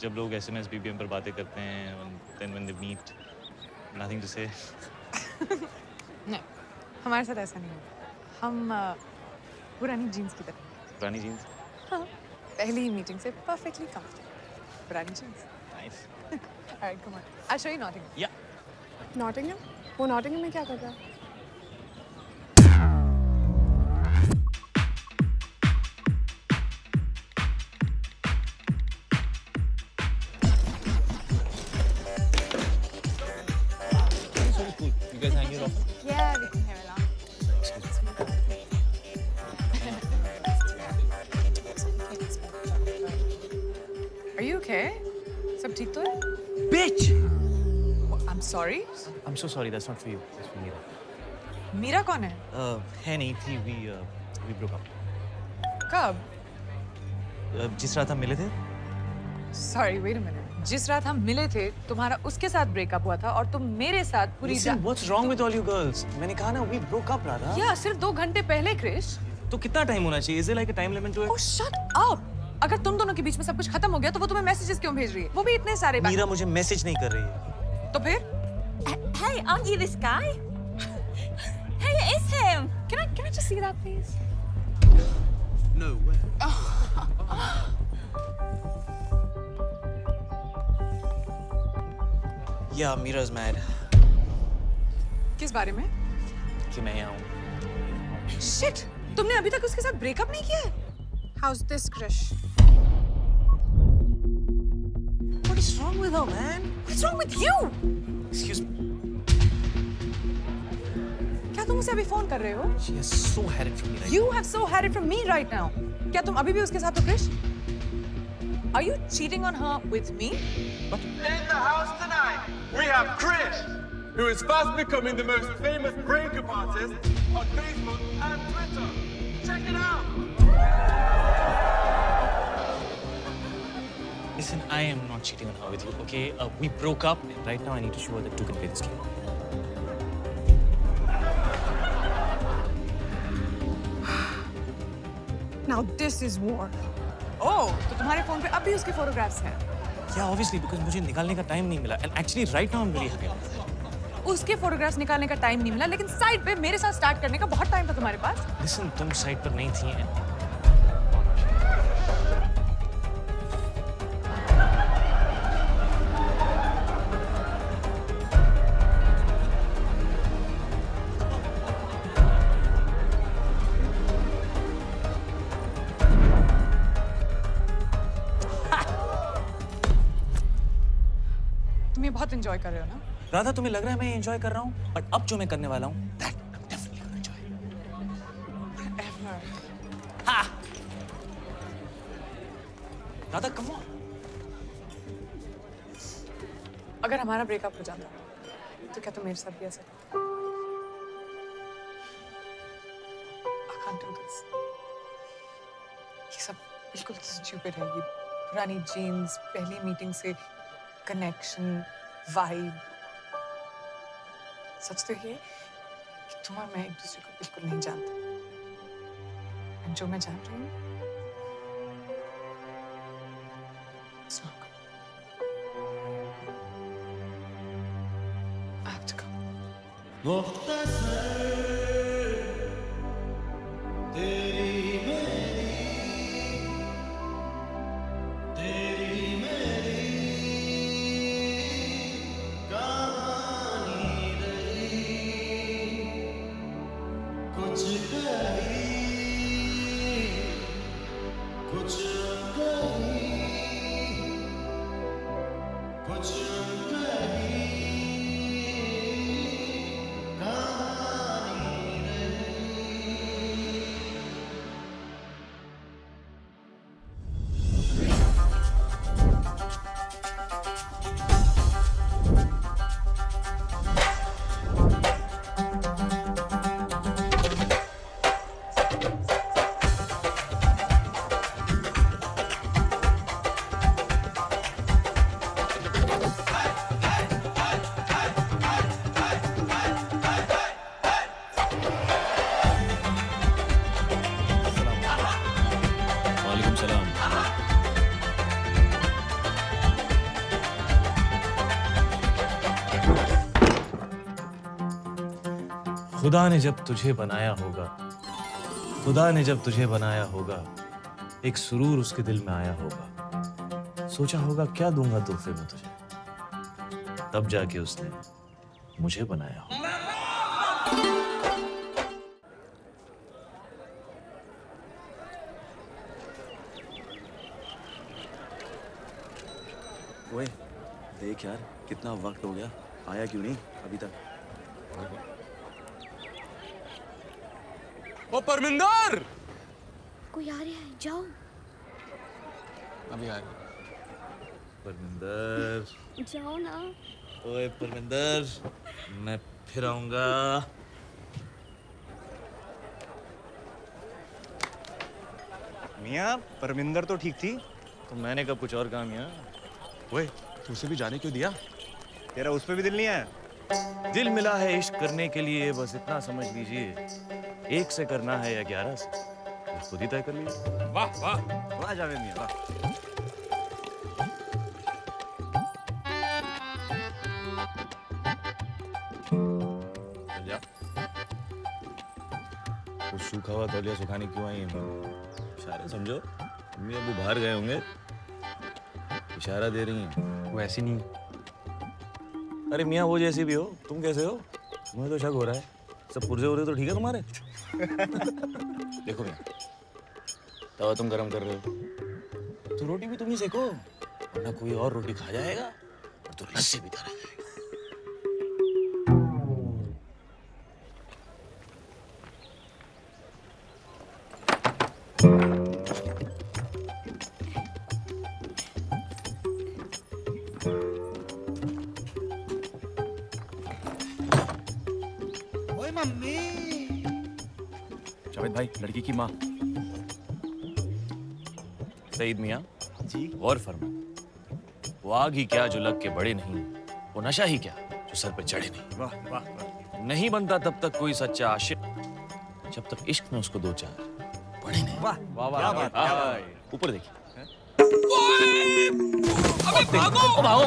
जब लोग SMS BBM पर बातें करते हैं, and then when they meet, nothing to say. नहीं, हमारे साथ ऐसा नहीं होगा. हम पुरानी जीन्स की तरह. पुरानी जीन्स. हाँ, पहली ही मीटिंग से परफेक्टली कंफर्टेबल. पुरानी jeans. Nice. Alright, come on. I'll show you Nottingham. Yeah. Nottingham? वो नॉटिंघम में क्या कर रहा है? You guys hang it off. Yeah, we can hear it out. Are you okay? सब ठीक तो है? Bitch! I'm sorry. I'm so sorry. That's not for you. That's for Meera. Meera कौन है? है नहीं थी. We broke up. कब? जिस रात हम मिले थे. Sorry, wait a minute. जिस रात हम मिले थे तुम्हारा उसके साथ ब्रेकअप हुआ था और तुम मेरे साथ पूरी Listen, what's wrong with all you girls? मैंने कहा ना we broke up राधा. या सिर्फ 2 घंटे पहले क्रिश. तो कितना टाइम होना चाहिए? Is there like a time limit to it? Oh shut up! अगर तुम दोनों के बीच में सब कुछ खत्म हो गया तो वो तुम्हें मैसेजेस क्यों भेज रही है? वो भी इतने सारे. मीरा मुझे मैसेज नहीं कर रही है. तो फिर? Hey, aren't you this guy? Hey, it is him. Can I just see that please? No way. Yeah, Mira's mad. किस बारे में? कि मैं यहाँ हूँ. Shit! तुमने अभी तक उसके साथ ब्रेकअप नहीं किया है? How's this, Krish? What is wrong with her, man? What's wrong with you? Excuse me. क्या तुम उसे अभी फोन कर रहे हो? She has so had it from me right You have so had it from me right now. क्या तुम अभी भी उसके साथ हो, Krrish? Are you cheating on her with me? What? In the house tonight, we have Krish, who is fast becoming the most famous breakup artist on Facebook and Twitter. Check it out. Listen, I am not cheating on her with you, okay? We broke up, and right now I need to show her that two can play this game. Now this is war. Oh, तो तुम्हारे phone पे अब भी उसके photographs हैं? Yeah, obviously, because मुझे निकालने का टाइम नहीं मिला. And actually, right now I'm really happy. उसके फोटोग्राफ्स निकालने का टाइम नहीं मिला, लेकिन साइड पे मेरे साथ स्टार्ट करने का बहुत टाइम था तुम्हारे पास. Listen, तुम साइड पर नहीं थी. तुम ये बहुत एंजॉय कर रहे हो ना? राधा, तुम्हें लग रहा है मैं एंजॉय कर रहा हूँ, बट अब जो मैं करने वाला हूँ, that I'm definitely gonna enjoy. Ever. Ha! Radha, come on. अगर हमारा ब्रेकअप हो जाता तो क्या तुम मेरे साथ भी ऐसा करते? I can't do this. ये सब बिल्कुल स्टूपिड है. ये पुरानी जीन्स, पहली मीटिंग से कनेक्शन, वाइब. सच तो ये कि तुम और मैं एक दूसरे को बिल्कुल नहीं जानते. और जो मैं जान रही हूँ, it's not good. I have to go. खुदा ने जब तुझे बनाया होगा, खुदा ने जब तुझे बनाया होगा, एक सुरूर उसके दिल में आया होगा. सोचा होगा क्या दूंगा तोहफे में तुझे, तब जाके उसने मुझे बनाया होगा. ओए, देख यार कितना वक्त हो गया, आया क्यों नहीं अभी तक? ओ परमिंदर! कोई आ रहा है, जाओ. अभी आ रहा. परमिंदर, जाओ ना. ओए परमिंदर, मैं फिर आऊंगा. मियाँ, परमिंदर तो ठीक थी, तो मैंने कब कुछ और कहा मियाँ. ओए, तो उसे भी जाने क्यों दिया? तेरा उस पे भी दिल नहीं है? दिल मिला है इश्क करने के लिए, बस इतना समझ लीजिए। 1 से करना है या 11 से, तो खुद ही तय कर लीजिए। वाह वाह वाह जावेद मियां वाह। वो सूखा हुआ तौलिया सुखाने क्यों आई है? इशारे समझो, अम्मी अबू बाहर गए होंगे, इशारा दे रही हैं। वो ऐसी नहीं। अरे मियाँ वो जैसी भी हो, तुम कैसे हो? तुम्हें तो शक हो रहा है। सब पुर्जे उर्जे तो ठीक है तुम्हारे? देखो मियाँ, तवा तुम गरम कर रहे हो तो रोटी भी तुम ही सेको, वरना कोई और रोटी खा जाएगा और तो लस्सी भी तरह जाएगा। ओए मम्मी। जावेद भाई, लड़की की माँ। सईद मियाँ जी गौर फरमा, वो आग ही क्या जो लग के बड़े नहीं, वो नशा ही क्या जो सर पे चढ़े नहीं। वाह वाह वाह। नहीं बनता तब तक कोई सच्चा आशिक जब तक इश्क में उसको 2-4 पढ़े नहीं। वाह वाह क्या बात, क्या बात। ऊपर देखिए। अबे भागो! भागो।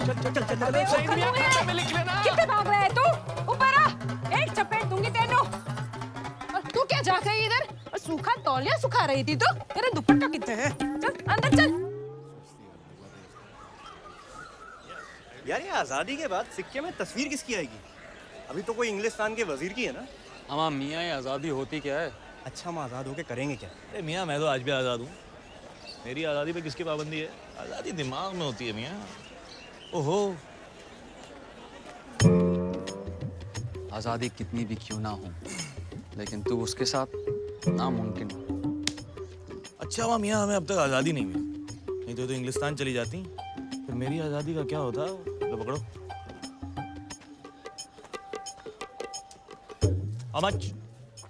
कितने भाग रहा है तू? ऊपर आ! एक चपेट दूंगी तेनू। और तू क्या जा गई इधर? और सूखा तौलिया सुखा रही थी तू? तेरा दुपट्टा कितने है? चल अंदर चल। यार ये आजादी के बाद सिक्के में तस्वीर किसकी आएगी? अभी तो कोई इंग्लिस्तान के वजीर की है ना? हाँ मियाँ, ये आज़ादी होती क्या है? अच्छा हम आज़ाद होके करेंगे क्या? अरे मियाँ मैं तो आज भी आज़ाद हूँ। मेरी आज़ादी पे किसकी पाबंदी है? आज़ादी दिमाग में होती है मियाँ। ओहो, आज़ादी कितनी भी क्यों ना हो, लेकिन तू उसके साथ नामुमकिन। अच्छा हुआ मियाँ हमें अब तक आज़ादी नहीं मिली, नहीं तो इंग्लिस्तान चली जाती, फिर मेरी आज़ादी का क्या होता? लो पकड़ो। How much?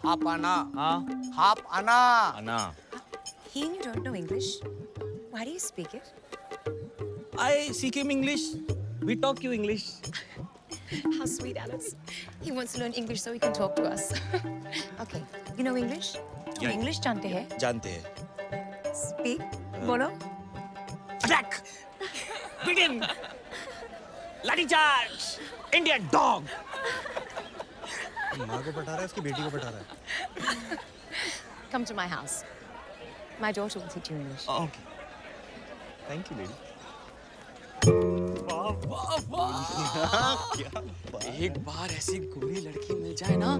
हाफ आना। हाँ हाफ आना। आना। He and you don't know English? Why do you speak it? I speak him English. We talk you English. How sweet, Alex. He wants to learn English so he can talk to us. Okay, you know English? तुम Yeah. English जानते हैं? जानते हैं। Speak. बोलो. Attack! Begin! Lathi charge! Indian dog! माँ को पटा रहा है, इसकी बेटी को पटा रहा है। Come to my house. My daughter will teach you English. Okay. Thank you, lady. वाह वाह वाह! एक बार ऐसी गोरी लड़की मिल जाए ना,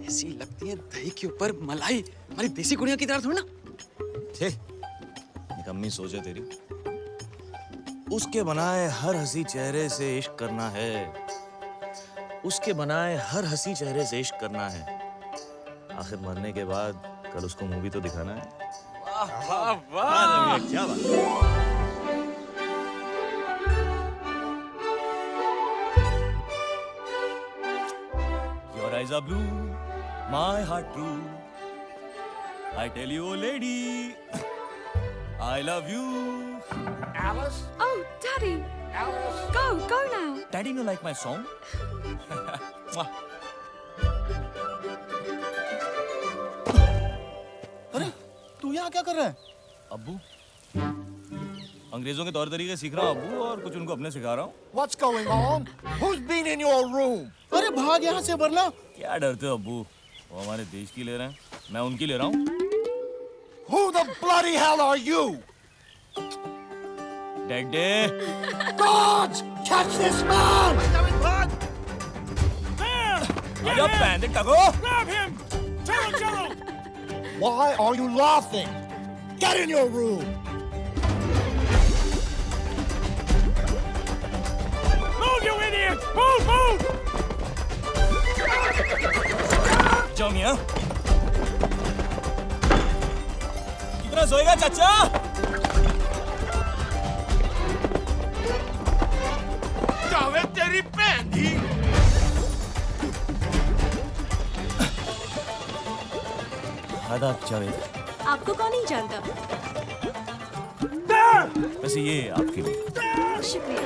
ऐसी लगती है दही के ऊपर मलाई। हमारी देसी कुड़ियों की तरह थोड़ी ना। छे, निकम्मी सोच है तेरी। उसके बनाए हर हंसी चेहरे से इश्क करना है। उसके बनाए हर हंसी चेहरे से इश्क करना है। आखिर मरने के बाद कल उसको मूवी तो दिखाना है। वाह वाह क्या बात। Your eyes are blue, my heart true. I tell you, oh lady, I love you. Alice. Oh, Daddy. Alice. Go now. Daddy, you like my song? Mwah. अरे तू यहाँ क्या कर रहा है? अब्बू, अंग्रेजों के तौर तरीके सीख रहा हूँ अब्बू, और कुछ उनको अपने सिखा रहा हूँ। What's going on? Who's been in your room? अरे भाग यहाँ से वरना। क्या डरते हो अब्बू? वो हमारे देश की ले रहे हैं, मैं उनकी ले रहा हूँ। Who the bloody hell are you? Daddy, Guards! Catch this man! आजा पैंदे टको। Grab him! Jello! Why are you laughing? Get in your room! Move, you idiot! Move! जाओ मियाँ। कितना सोएगा चाचा? जावेद तेरी बहन ही! आदाब जावेद। आपको कौन नहीं जानता? वैसे ये आपके लिए। बहुत शुक्रिया।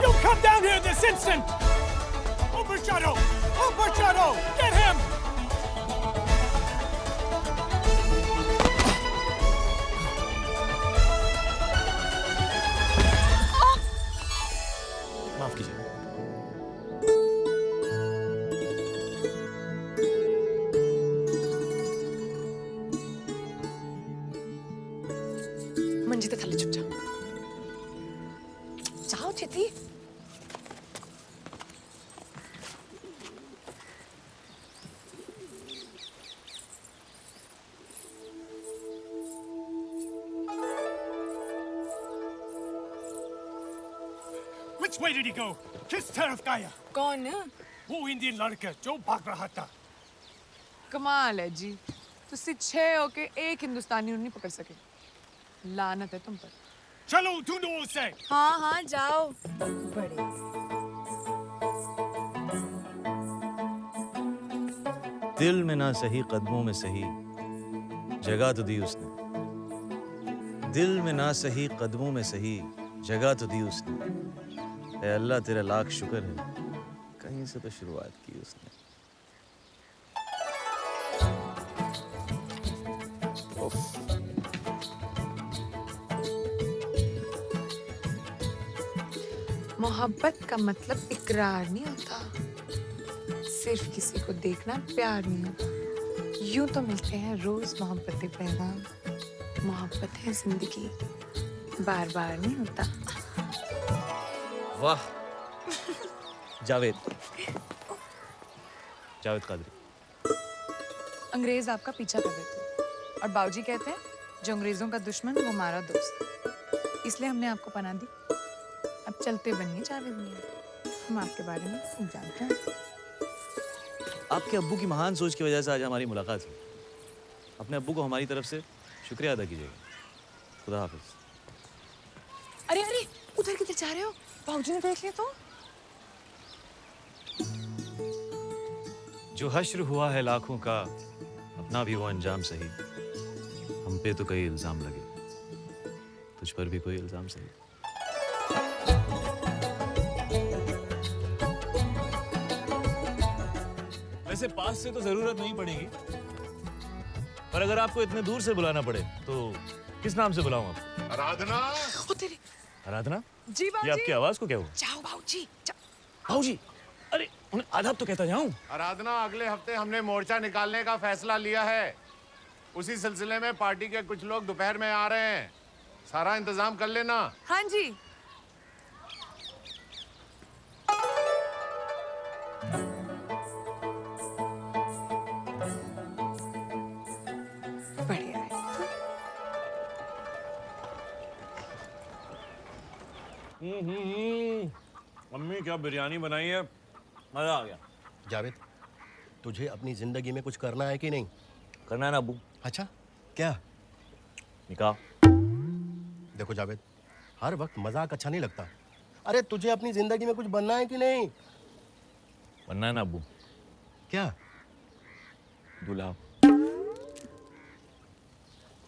You come down here this instant! Over Shadow! Over Shadow! Get him! माफ कीजिए। मंजित थाली चुप जाओ। जाओ चिति। Which way did he go? किस तरफ गया? कौन? वो इंडियन लड़का जो भाग रहा था। कमाल है जी, तुसी 6 होके एक हिंदुस्तानी नहीं पकड़ सके। लानत है तुम पर। चलो ढूंढो उसे। हाँ हाँ जाओ। बड़े दिल में ना सही कदमों में सही जगह तो दी उसने। दिल में ना सही कदमों में सही जगह तो दी उसने। ऐ अल्लाह तेरा लाख शुक्र है, कहीं से तो शुरुआत की उसने। उफ। मोहब्बत का मतलब इकरार नहीं होता, सिर्फ किसी को देखना प्यार नहीं होता। यूं तो मिलते हैं रोज मोहब्बतें पैगाम, मोहब्बत है जिंदगी, बार बार नहीं होता। वाह जावेद, जावेद कादरी। अंग्रेज आपका पीछा कर रहे थे और बाबूजी कहते हैं जो अंग्रेजों का दुश्मन वो हमारा दोस्त, इसलिए हमने आपको पनाह दी। अब चलते बनिए जावेद मियां, हम आपके बारे में सब जानते हैं। आपके अब्बू की महान सोच की वजह से आज हमारी मुलाकात हुई। अपने अब्बू को हमारी तरफ से शुक्रिया अदा कीजिएगा। खुदा हाफिज। अरे अरे उधर किधर जा रहे हो? बाबूजी ने देख लिया तो। जो हश्र हुआ है लाखों का, अपना भी वो अंजाम सही। हम पे तो कई इल्जाम लगे, तुझ पर भी कोई इल्जाम सही। वैसे पास से तो जरूरत नहीं पड़ेगी, पर अगर आपको इतने दूर से बुलाना पड़े तो किस नाम से बुलाऊं आपको? आराधना। ओ तेरे। आराधना? जी बाबूजी। ये आपकी आवाज को क्या हुआ? जाओ बाबूजी। बाबूजी, अरे उन्हें आदाब तो कहता जाऊं। आराधना, अगले हफ्ते हमने मोर्चा निकालने का फैसला लिया है। उसी सिलसिले में पार्टी के कुछ लोग दोपहर में आ रहे हैं। सारा इंतजाम कर लेना। हाँ जी। बढ़िया है। मम्मी क्या बिरयानी बनाई है, मजा आ गया। जावेद, तुझे अपनी जिंदगी में कुछ करना है कि नहीं? करना है ना अब्बू। अच्छा, क्या? निकाह। देखो जावेद, हर वक्त मजाक अच्छा नहीं लगता। अरे तुझे अपनी जिंदगी में कुछ बनना है कि नहीं? बनना है ना अब्बू। क्या? दूल्हा।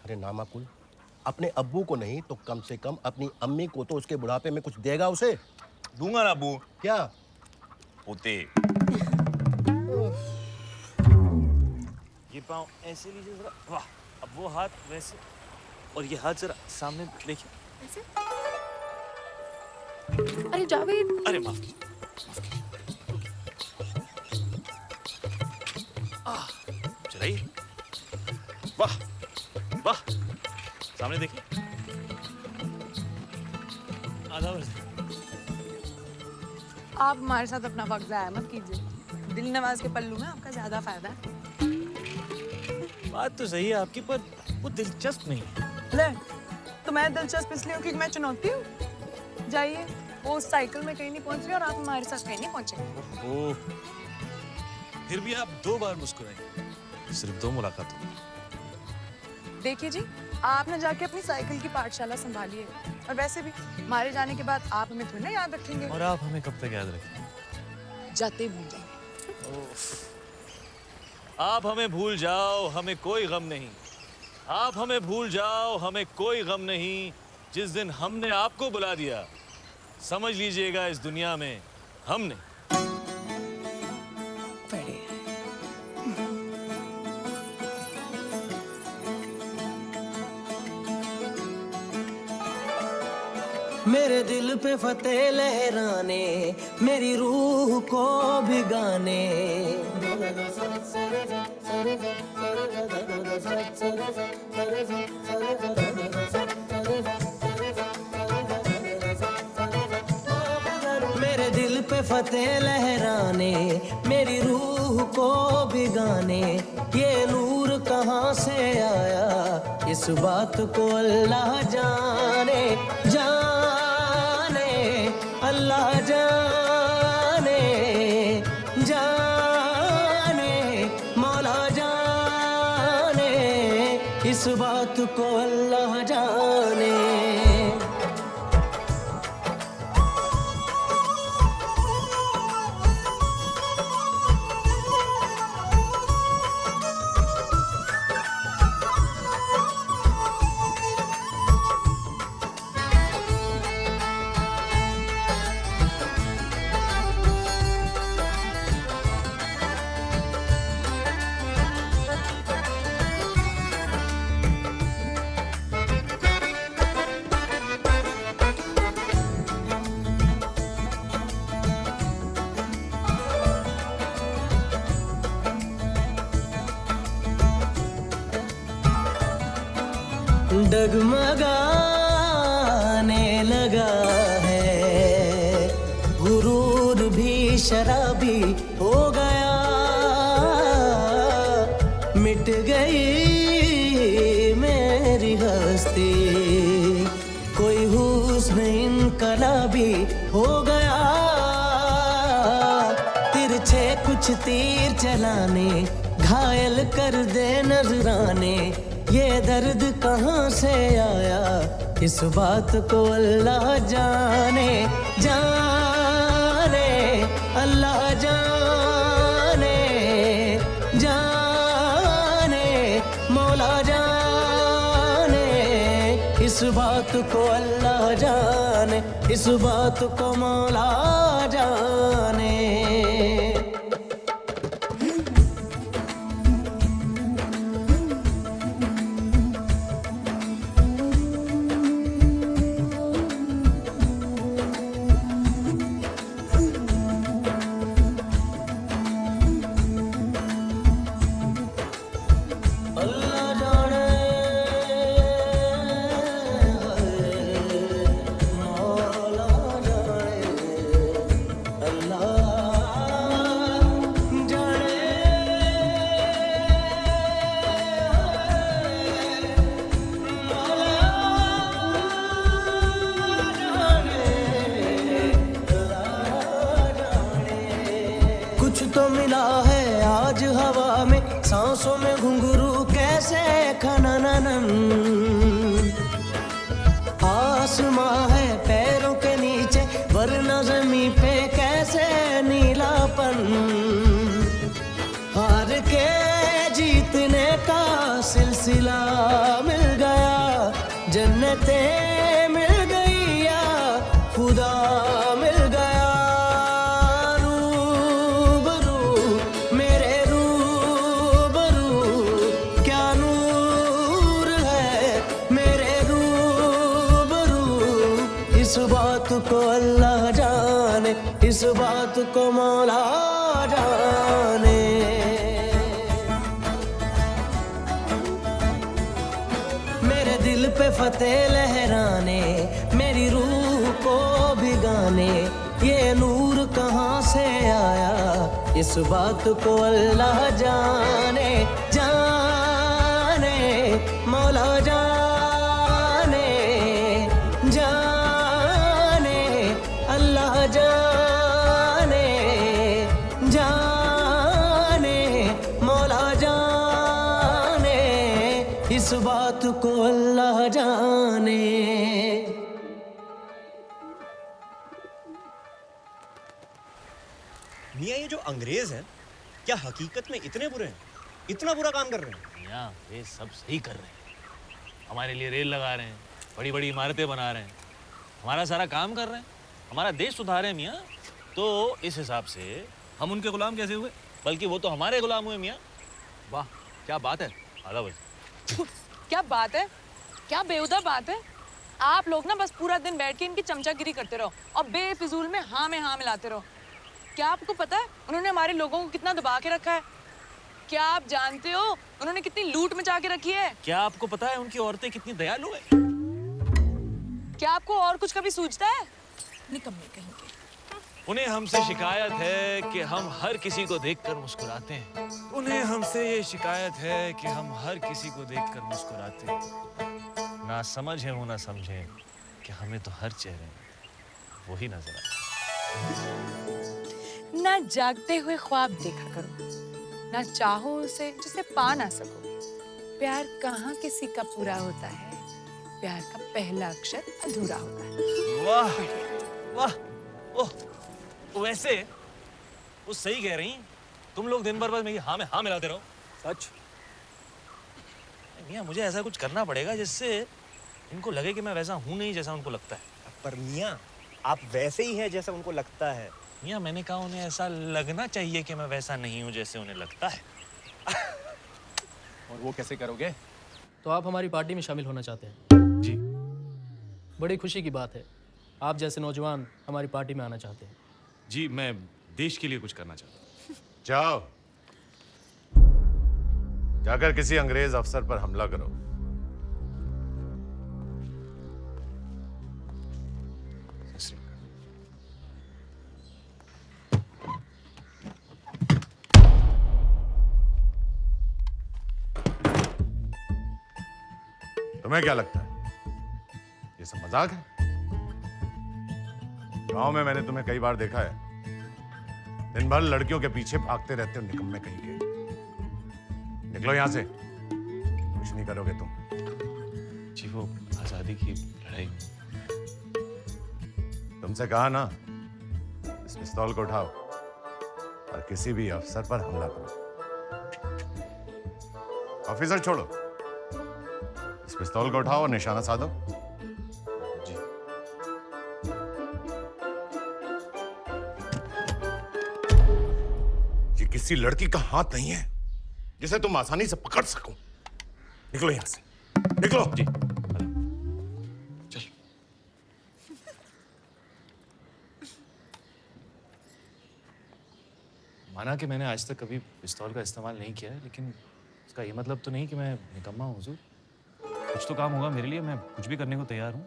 अरे नामाकुल, अपने अब्बू को नहीं तो कम से कम अपनी अम्मी को तो उसके बुढ़ापे में कुछ देगा उसे। दूंगा ना अब्बू। क्या? पोते। ये पाँव ऐसे लीजिए जरा। वाह, अब वो हाथ वैसे और ये हाथ जरा सामने देखिए। ऐसे? अरे जावेद। अरे माफ कीजिए। चलाइए। वाह वाह, सामने देखिए। आधा वर्ष। आप हमारे साथ अपना वक्त ज़ाया मत कीजिए। दिल नवाज के पल्लू में आपका ज्यादा फायदा है। बात तो सही है आपकी, पर वो दिलचस्प नहीं है। ले, तो मैं दिलचस्प इसलिए हूँ क्योंकि मैं चुनौती हूँ। जाइए, वो उस साइकिल में कहीं नहीं पहुंच रही और आप हमारे साथ कहीं नहीं पहुंचे। ओह, फिर भी आप 2 बार मुस्कुराए, सिर्फ 2 मुलाकातों। देखिए जी, आपने जाके अपनी साइकिल की पाठशाला संभालिए, और वैसे भी हमारे जाने के बाद आप हमें थोड़ी ना याद रखेंगे। और आप हमें कब तक याद रखेंगे? जाते ही भूल जाएंगे। आप हमें भूल जाओ, हमें कोई गम नहीं। आप हमें भूल जाओ, हमें कोई गम नहीं। जिस दिन हमने आपको बुला दिया, समझ लीजिएगा इस दुनिया में हमने। मेरे दिल पे फतेह लहराने, मेरी रूह को भिगाने। मेरे दिल पे फतेह लहराने, मेरी रूह को भिगाने। ये नूर कहाँ से आया, इस बात को अल्लाह जाने। अल्लाह जाने, जाने मौला जाने, इस बात को अल्लाह जाने। डगमगाने लगा है, गुरूर भी शराबी हो गया। मिट गई मेरी हस्ती, कोई हुस्न इनकलाबी हो गया। तिरछे कुछ तीर चलाने, घायल कर दे नजराने। ये दर्द कहाँ से आया, इस बात को अल्लाह जाने। जाने अल्लाह जाने, जाने मौला जाने, इस बात को अल्लाह जाने, इस बात को मौला जाने। कुछ तो मिला है आज हवा में, सांसों में घुंघरू कैसे खननन। आसमां है पैरों के नीचे, वरना ज़मीं पे कैसे नीलापन। हार के जीतने का सिलसिला मिल गया, जन्नतें मिल गई या खुदा मिल गया। इस बात को अल्लाह जाने, इस बात को मौला जाने। मेरे दिल पे फतेह लहराने, मेरी रूह को भिगाने। ये नूर कहाँ से आया, इस बात को अल्लाह जाने जाने, मौला जाने जाने, अल्लाह जाने जाने, मौला जाने, इस बात को अल्लाह जाने। मियाँ ये जो अंग्रेज हैं क्या हकीकत में इतने बुरे हैं? इतना बुरा काम कर रहे हैं? मियाँ वे सब सही कर रहे हैं। हमारे लिए रेल लगा रहे हैं, बड़ी बड़ी इमारतें बना रहे हैं, हमारा सारा काम कर रहे हैं, हमारा देश सुधार रहे हैं मियाँ। तो इस हिसाब से हम उनके गुलाम कैसे हुए? बल्कि वो तो हमारे गुलाम हुए मियाँ। वाह क्या बात है। आधा बजे क्या बात है, क्या बेहुदा बात है। आप लोग ना बस पूरा दिन बैठ के इनकी चमचागिरी करते रहो और बेफिजूल में हाँ मिलाते रहो। क्या आपको पता है उन्होंने हमारे लोगों को कितना दबा के रखा है? क्या आप जानते हो उन्होंने कितनी लूट मचा के रखी है? क्या आपको पता है उनकी औरतें कितनी दयालु है? क्या आपको और कुछ कभी सूझता है? निकम्मे कहेंगे। उन्हें हमसे शिकायत है कि हम हर किसी को देखकर मुस्कुराते हैं। उन्हें हमसे ये शिकायत है कि हम हर किसी को देखकर मुस्कुराते हैं। ना समझ है वो ना समझे कि हमें तो हर चेहरे में वही नजर आता है। ना जागते हुए ख्वाब देखा करो, ना चाहो उसे जिसे पा ना सको। प्यार कहाँ किसी का पूरा होता है, प्यार का पहला अक्षर अधूरा होता है। वाह वाह, ओह वैसे वो सही कह रही। तुम लोग दिन भर बस मेरी हाँ में हाँ मिलाते रहो। सच मियाँ मुझे ऐसा कुछ करना पड़ेगा जिससे इनको लगे कि मैं वैसा हूँ नहीं जैसा उनको लगता है। पर मियाँ आप वैसे ही हैं जैसा उनको लगता है। मियाँ मैंने कहा उन्हें ऐसा लगना चाहिए कि मैं वैसा नहीं हूँ जैसे उन्हें लगता है। और वो कैसे करोगे? तो आप हमारी पार्टी में शामिल होना चाहते हैं? जी। बड़ी खुशी की बात है, आप जैसे नौजवान हमारी पार्टी में आना चाहते हैं। जी मैं देश के लिए कुछ करना चाहता हूँ। जाओ जाकर किसी अंग्रेज अफसर पर हमला करो। तुम्हें क्या लगता है ये सब मजाक है? गांव में मैंने तुम्हें कई बार देखा है, दिन भर लड़कियों के पीछे भागते रहते हो, निकम्मे कहीं के। निकलो यहां से, कुछ नहीं करोगे तुम। जी वो आजादी की लड़ाई। तुमसे कहा ना, इस पिस्तौल को उठाओ और किसी भी अफसर पर हमला करो। ऑफिसर छोड़ो, इस पिस्तौल को उठाओ और निशाना साधो। जी। ये किसी लड़की का हाथ नहीं है जिसे तुम आसानी से पकड़ सको। निकलो यहां से, निकलो। जी चल। माना कि मैंने आज तक कभी पिस्तौल का इस्तेमाल नहीं किया है, लेकिन इसका ये मतलब तो नहीं कि मैं निकम्मा हूँ हुजूर। कुछ तो काम होगा मेरे लिए, मैं कुछ भी करने को तैयार हूँ।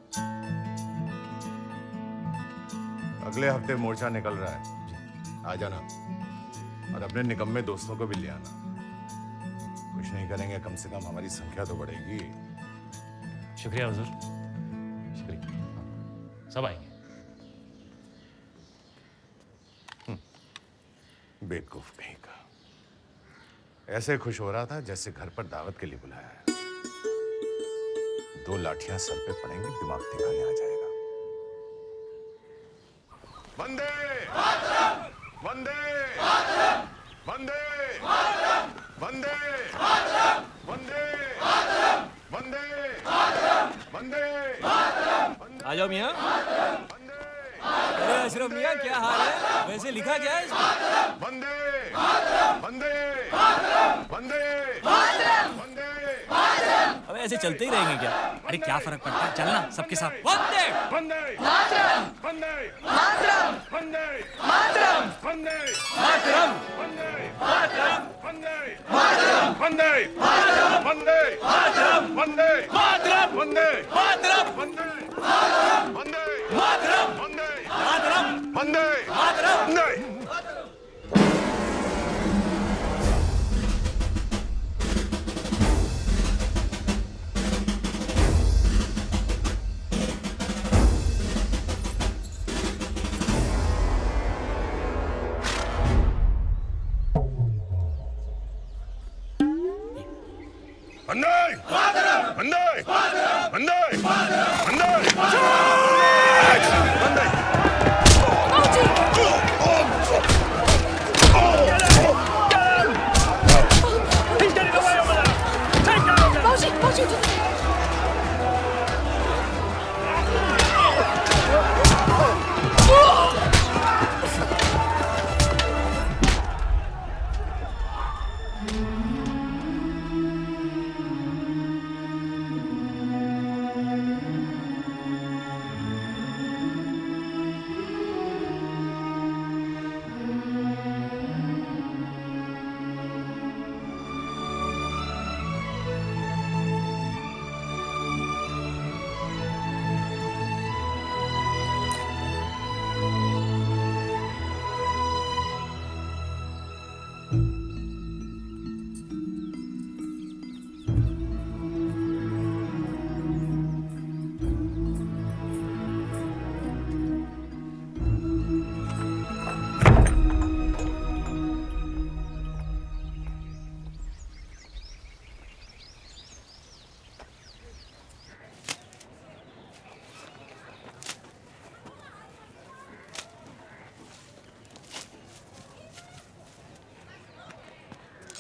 अगले हफ्ते मोर्चा निकल रहा है, आ जाना और अपने निकम्मे दोस्तों को भी ले आना। कुछ नहीं करेंगे, कम से कम हमारी संख्या तो बढ़ेगी। शुक्रिया हुजूर, शुक्रिया। सब आएंगे। बेवकूफ कहीं का, ऐसे खुश हो रहा था जैसे घर पर दावत के लिए बुलाया है। 2 लाठियां सर पे पड़ेंगी, दिमाग ठिकाने आ जाएगा। वंदे वंदे वंदे वंदे वंदे वंदे वंदे। आ जाओ मियाँ। अरे अशरफ मियाँ क्या हाल है? वैसे लिखा क्या है इसमें? वंदे वंदे वंदे वंदे। अब ऐसे चलते ही रहेंगे क्या? अरे क्या फर्क पड़ता है, चलना सबके साथ। वंदे वंदे मातरम वंदे मातरम वंदे मातरम वंदे मातरम वंदे मातरम वंदे मातरम वंदे मातरम वंदे मातरम वंदे मातरम वंदे मातरम वंदे वंदे वंदे मातरम वंदे मातरम वंदे मातरम वंदे। वंदे वंदे वंदे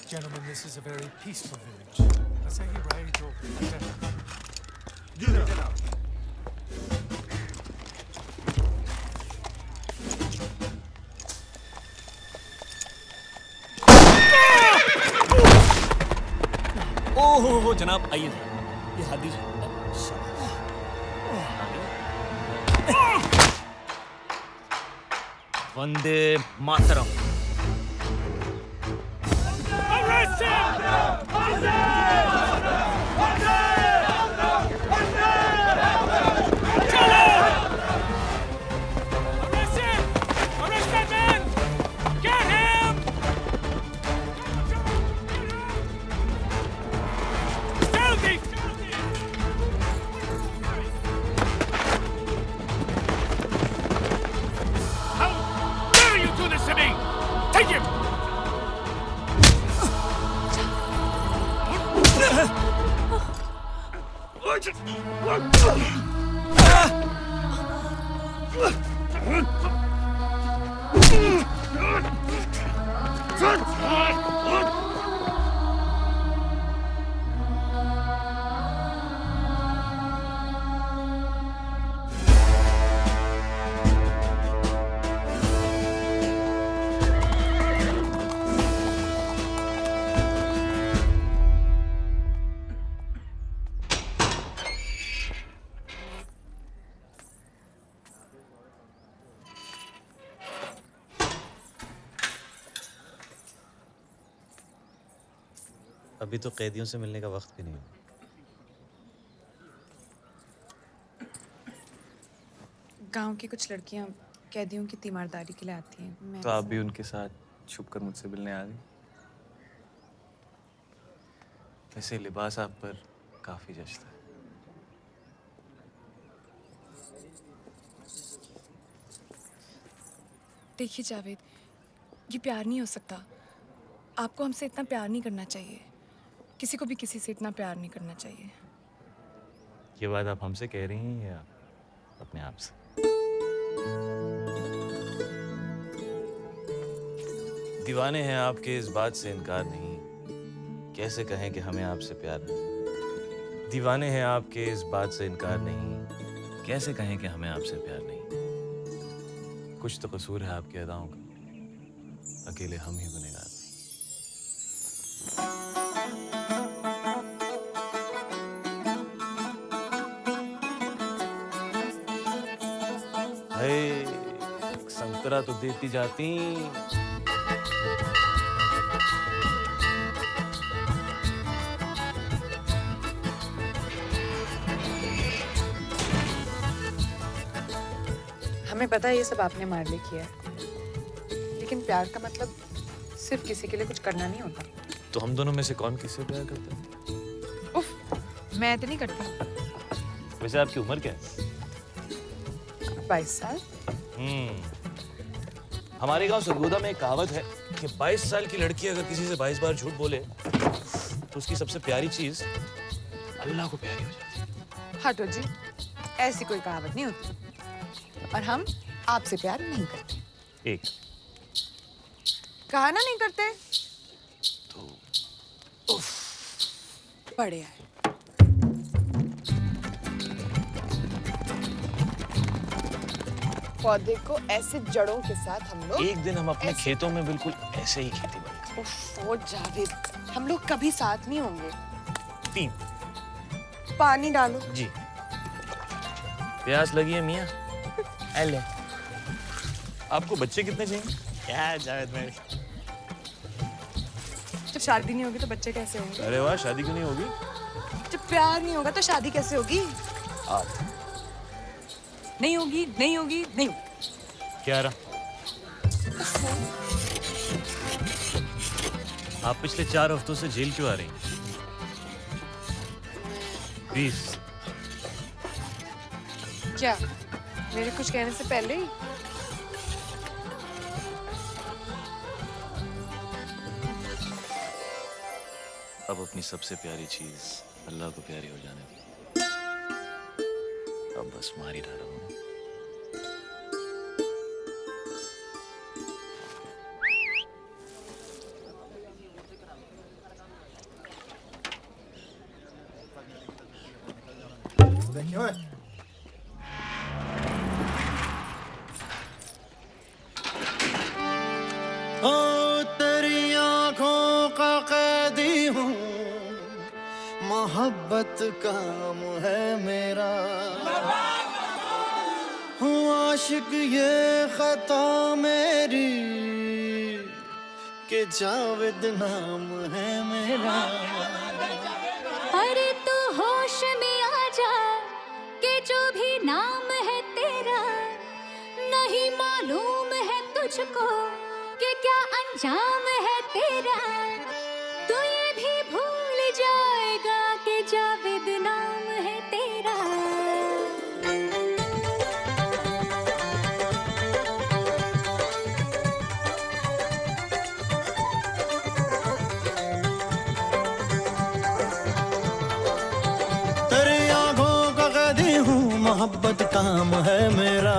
Gentlemen, this is a very peaceful village. Let's say you ride over. Get out. ओह जनाब आइए ये हाथ दीजिए वंदे मातरम अभी तो कैदियों से मिलने का वक्त भी नहीं है। गांव की कुछ लड़कियां कैदियों की तीमारदारी के लिए आती हैं। तो आप भी उनके साथ छुपकर मुझसे मिलने आ गई। वैसे लिबास आप पर काफी जचता है। देखिए जावेद, ये प्यार नहीं हो सकता। आपको हमसे इतना प्यार नहीं करना चाहिए। किसी को भी किसी से इतना प्यार नहीं करना चाहिए। ये बात आप हमसे कह रही हैं या अपने आप से? दीवाने हैं आपके इस बात से इनकार नहीं, कैसे कहें कि हमें आपसे प्यार नहीं। दीवाने हैं आपके इस बात से इनकार नहीं, कैसे कहें कि हमें आपसे प्यार नहीं। कुछ तो कसूर है आपकी अदाओं का, अकेले हम ही गुनहगार। संतरा तो देती जाती। हमें पता है ये सब आपने हमारे लिए किया है, लेकिन प्यार का मतलब सिर्फ किसी के लिए कुछ करना नहीं होता। तो हम दोनों में से कौन किससे प्यार करता है? उफ, मैं तो नहीं करती। वैसे आपकी उम्र क्या है? 22 साल। हमारे गांव सरगोदा में एक कहावत है कि 22 साल की लड़की अगर किसी से 22 बार झूठ बोले तो उसकी सबसे प्यारी चीज अल्लाह को प्यारी हो जाती। हटो जी, ऐसी कोई कहावत नहीं होती। और हम आपसे प्यार नहीं करते। एक कहा ना नहीं करते। तो बढ़िया है। पौधे को ऐसे जड़ों के साथ हम लोग एक दिन हम अपने खेतों में बिल्कुल ऐसे ही खेती बाड़ी ओह जावेद, हम लोग कभी साथ नहीं होंगे। 3 पानी डालो जी। प्यास लगी है मियाँ? ले। आपको बच्चे कितने चाहिए? क्या जावेद भाई, जब शादी नहीं होगी तो बच्चे कैसे होंगे? अरे वाह, शादी क्यों नहीं होगी? जब प्यार नहीं होगा तो शादी कैसे होगी? आप नहीं होगी, नहीं होगी, नहीं होगी। क्या रहा? आप पिछले 4 हफ्तों से जेल क्यों आ रही हैं? 20 क्या मेरे कुछ कहने से पहले ही? अब अपनी सबसे प्यारी चीज अल्लाह को प्यारी हो जाने दी। अब बस मार ही रहा हूं। देखियो ओ तेरी आंखों का कैदी हूँ, मोहब्बत काम है मेरा। हूँ आशिक ये खता मेरी कि जावेद नाम है मेरा। अरे तू होश में आ जा कि जो भी नाम है तेरा, नहीं मालूम है तुझको कि क्या अंजाम है तेरा। तू ये भी भूल जाएगा कि जावेद नाम है तेरा। तेरी आंखों का कैदी हूँ, मोहब्बत काम है मेरा।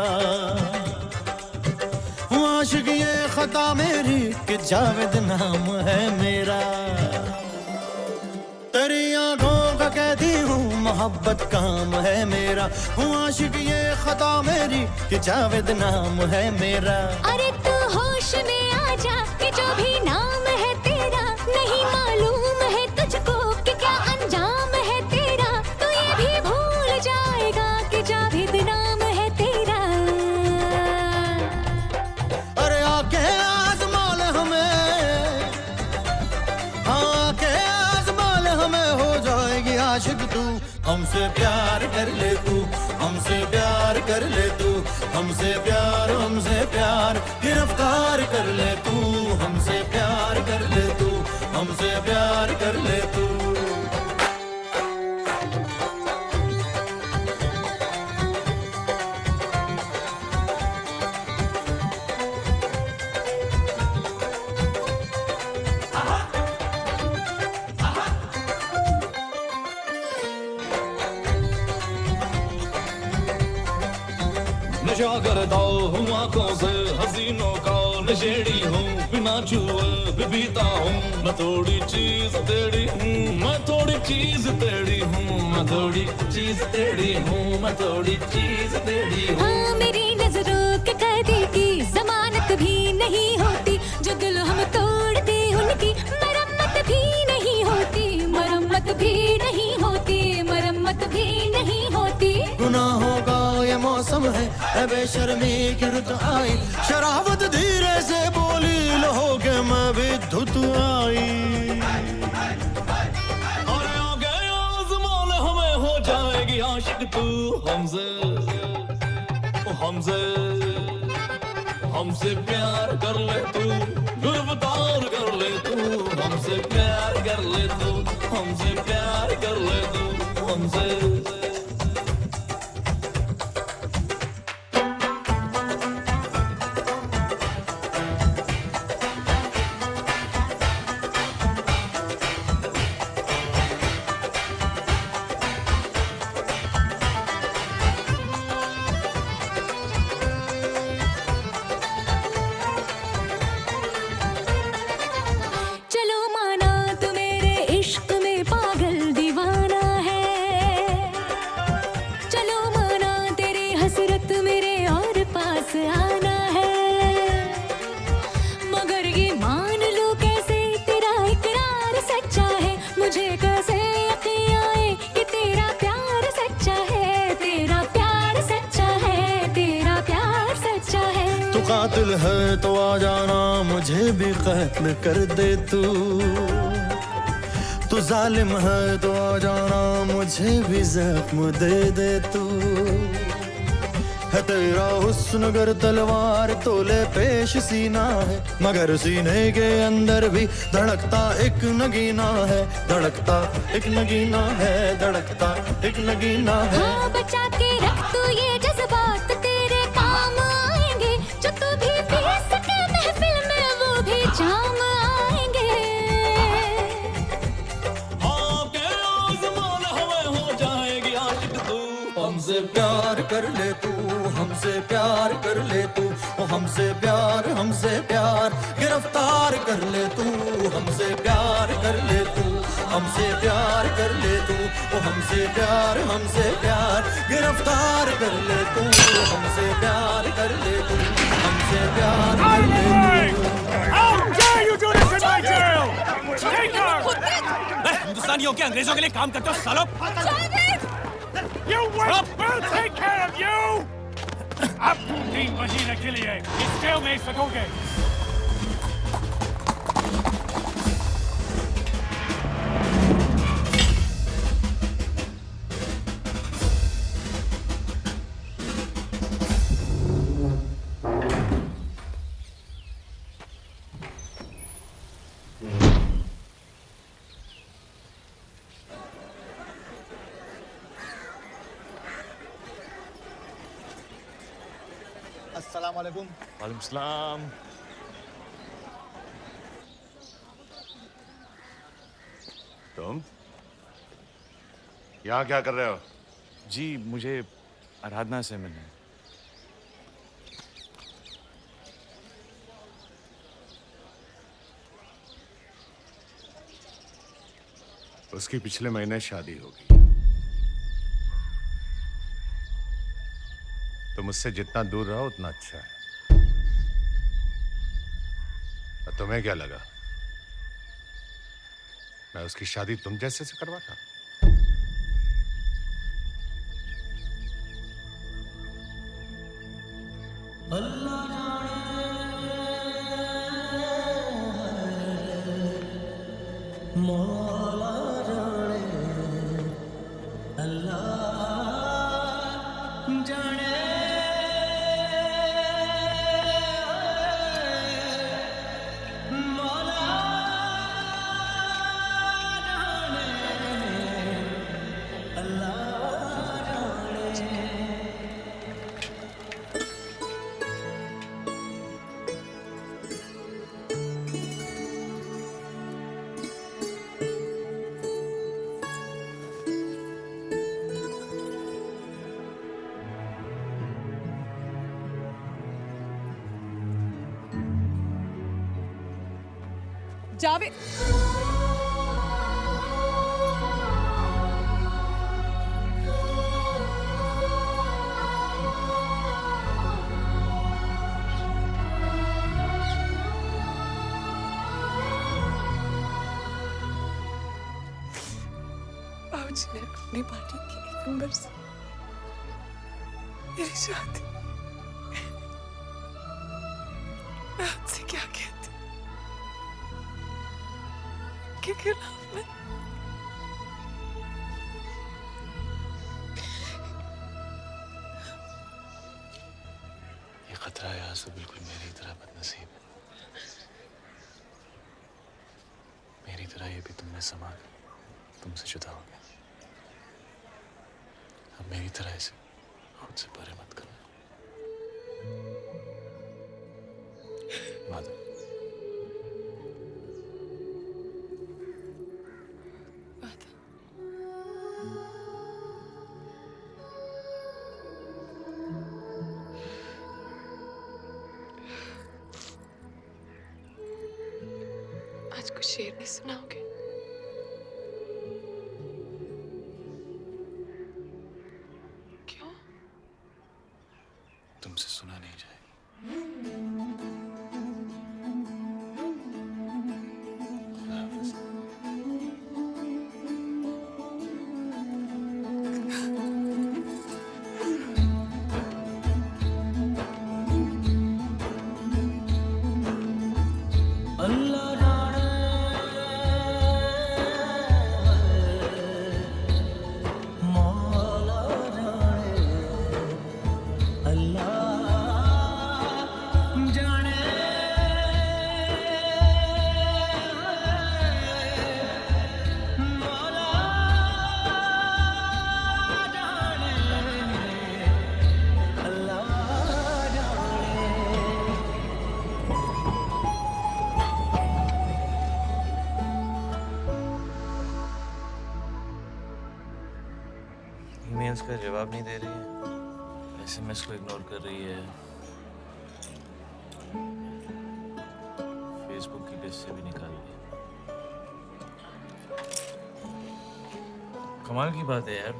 हूँ आशिक ये खता मेरी कि जावेद नाम है मेरा। तेरी आंखों का कैदी हूँ, मोहब्बत काम है मेरा। हूँ आशिक ये खता मेरी कि जावेद नाम है मेरा। अरे तू होश में आ जा कि जो भी नाम है तेरा, नहीं मालूम है तुझको कि क्या अंजाम है तेरा। तू ये भी भूल जाएगा कि जावेद नाम है तेरा। अरे आके आज़मा ले हमें, आके आज़मा ले हमें, हो जाएगी आशिक तू। हमसे प्यार कर ले तू, हमसे प्यार कर ले तू, हमसे प्यार गिरफ्तार कर ले तू। हमसे प्यार कर ले तू, हमसे प्यार कर ले तू। नशा करता हूँ आंखों से हसीनों का नशेड़ी हूँ, बिना छुए भी पीता हूँ। मैं थोड़ी चीज तेरी हूँ, मैं थोड़ी चीज तेरी हूँ, मैं थोड़ी चीज तेरी हूँ, मैं थोड़ी चीज तेरी हूँ। हाँ, मेरी नजरों के कैदी की जमानत भी नहीं होती। जो दिल हम तोड़ते उनकी मरम्मत भी नहीं होती, मरम्मत भी नहीं होती, मरम्मत भी नहीं होती। गुनाहों का ये मौसम है, बेशर्मी की रुत आई। शराबत धीरे से बोली, लहो के मैं भी धुत आई। अरे आगे आज़माल हमें, हो जाएगी आशिक तू। हमसे प्यार कर ले तू, गिरफ्तार कर ले तू। हमसे प्यार कर ले तू, हमसे प्यार कर ले तू, हमसे। कातिल है तो आ जाना, मुझे भी कत्ल कर दे तू जालिम है तो आ जाना, मुझे भी जख्म दे दे तू। है तेरा हुस्न अगर तलवार तो ले पेश सीना है, मगर सीने के अंदर भी धड़कता एक नगीना है, धड़कता एक नगीना है, धड़कता एक नगीना है। हाँ, बचा के रख तू ये जज्बात, तेरे काम आएंगे, जो तू भी पी सके महफिल में वो भी जाम आएंगे। आके आज़मान हवा हो जाएगी आशिक तू, हमसे प्यार कर ले तू, हमसे प्यार कर ले तू, ओ हमसे प्यार गिरफ्तार कर ले तू, हमसे प्यार कर ले तू, हमसे प्यार कर ले तू, ओ हमसे प्यार गिरफ्तार कर ले तू, हमसे प्यार कर ले तू, हमसे प्यार कर ले तू। How dare you do this in my jail? Take her! हिंदुस्तानियों के अंग्रेजों के लिए काम करते हो सालों? You wait! We'll take care of you! अब तुम 3 महीने के लिए इस जेल में सकोगे। अस्सलाम वालेकुम। वालेकुम सलाम। तुम यहाँ क्या कर रहे हो? जी मुझे आराधना से मिलना है। उसकी पिछले महीने शादी होगी। तो मुझसे जितना दूर रहो उतना अच्छा है। और तुम्हें क्या लगा मैं उसकी शादी तुम जैसे से करवाता? मौला जाने, अल्लाह जाने, मौला जाने, अल्लाह जाने। जावेद, बाबूजी ने अपनी पार्टी के एक मेंबर से मेरी शादी, मैं आपसे क्या कहती के खिलाफ में। ये खतरा है आंसू बिल्कुल मेरी तरह बदनसीब है। मेरी तरह ये भी तुमने संभाल तुमसे जुदा हो गया। अब मेरी तरह इसे खुद से परे मत करना। माधव, आज कुछ शेर नहीं सुनाओगे? क्यों? तुमसे सुना नहीं जाएगा। ईमेल्स का जवाब नहीं दे रही है, एसएमएस को इग्नोर कर रही है, फेसबुक की लिस्ट से भी निकाल दी। कमाल की बात है यार,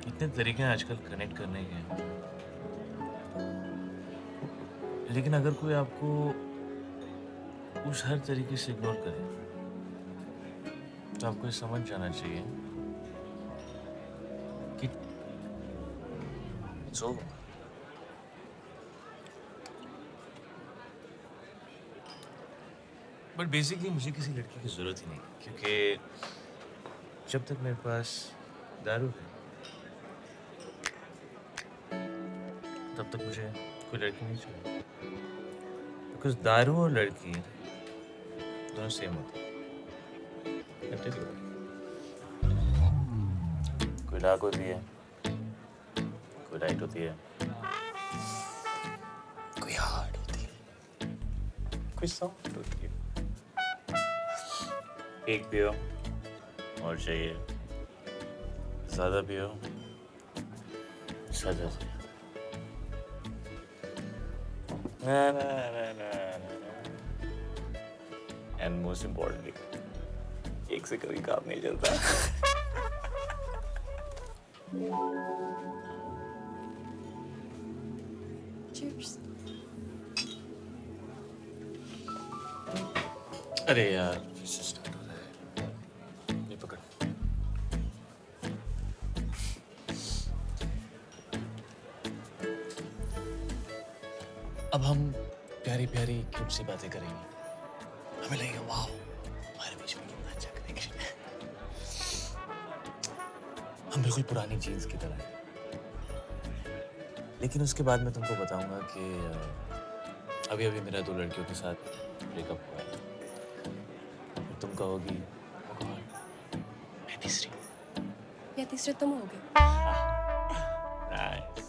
इतने तरीके हैं आजकल कनेक्ट करने के, लेकिन अगर कोई आपको उस हर तरीके से इग्नोर करे तो आपको ये समझ जाना चाहिए कि it's over. बट बेसिकली मुझे किसी लड़की की जरूरत ही नहीं, क्योंकि जब तक मेरे पास दारू है तब तक मुझे कोई लड़की नहीं चाहिए, बिकॉज दारू और लड़की दोनों सेम होते हैं। कोई डार्क होती है, कोई लाइट होती है, कोई हार्ड होती है, कोई सॉफ्ट होती है। एक पियो और चाहिए, ज्यादा पियो सजा चाहिए। ना ना ना ना ना, एंड मोस्ट इम्पोर्टेंटली एक से कभी काम नहीं चलता। Cheers. अरे यार फिर से स्टार्ट हो रहा है, ये पकड़। अब हम प्यारी प्यारी क्यूट सी बातें करेंगे, हमें लगेगा वाह हमारे बीच में कितना अच्छा कनेक्शन है। हम बिल्कुल पुरानी जीन्स की तरह हैं। लेकिन उसके बाद मैं तुमको बताऊंगा कि अभी अभी मेरा 2 लड़कियों के साथ ब्रेकअप हुआ है। तुम कहोगी मैं तीसरी, या तीसरे तुम हो गए। Nice.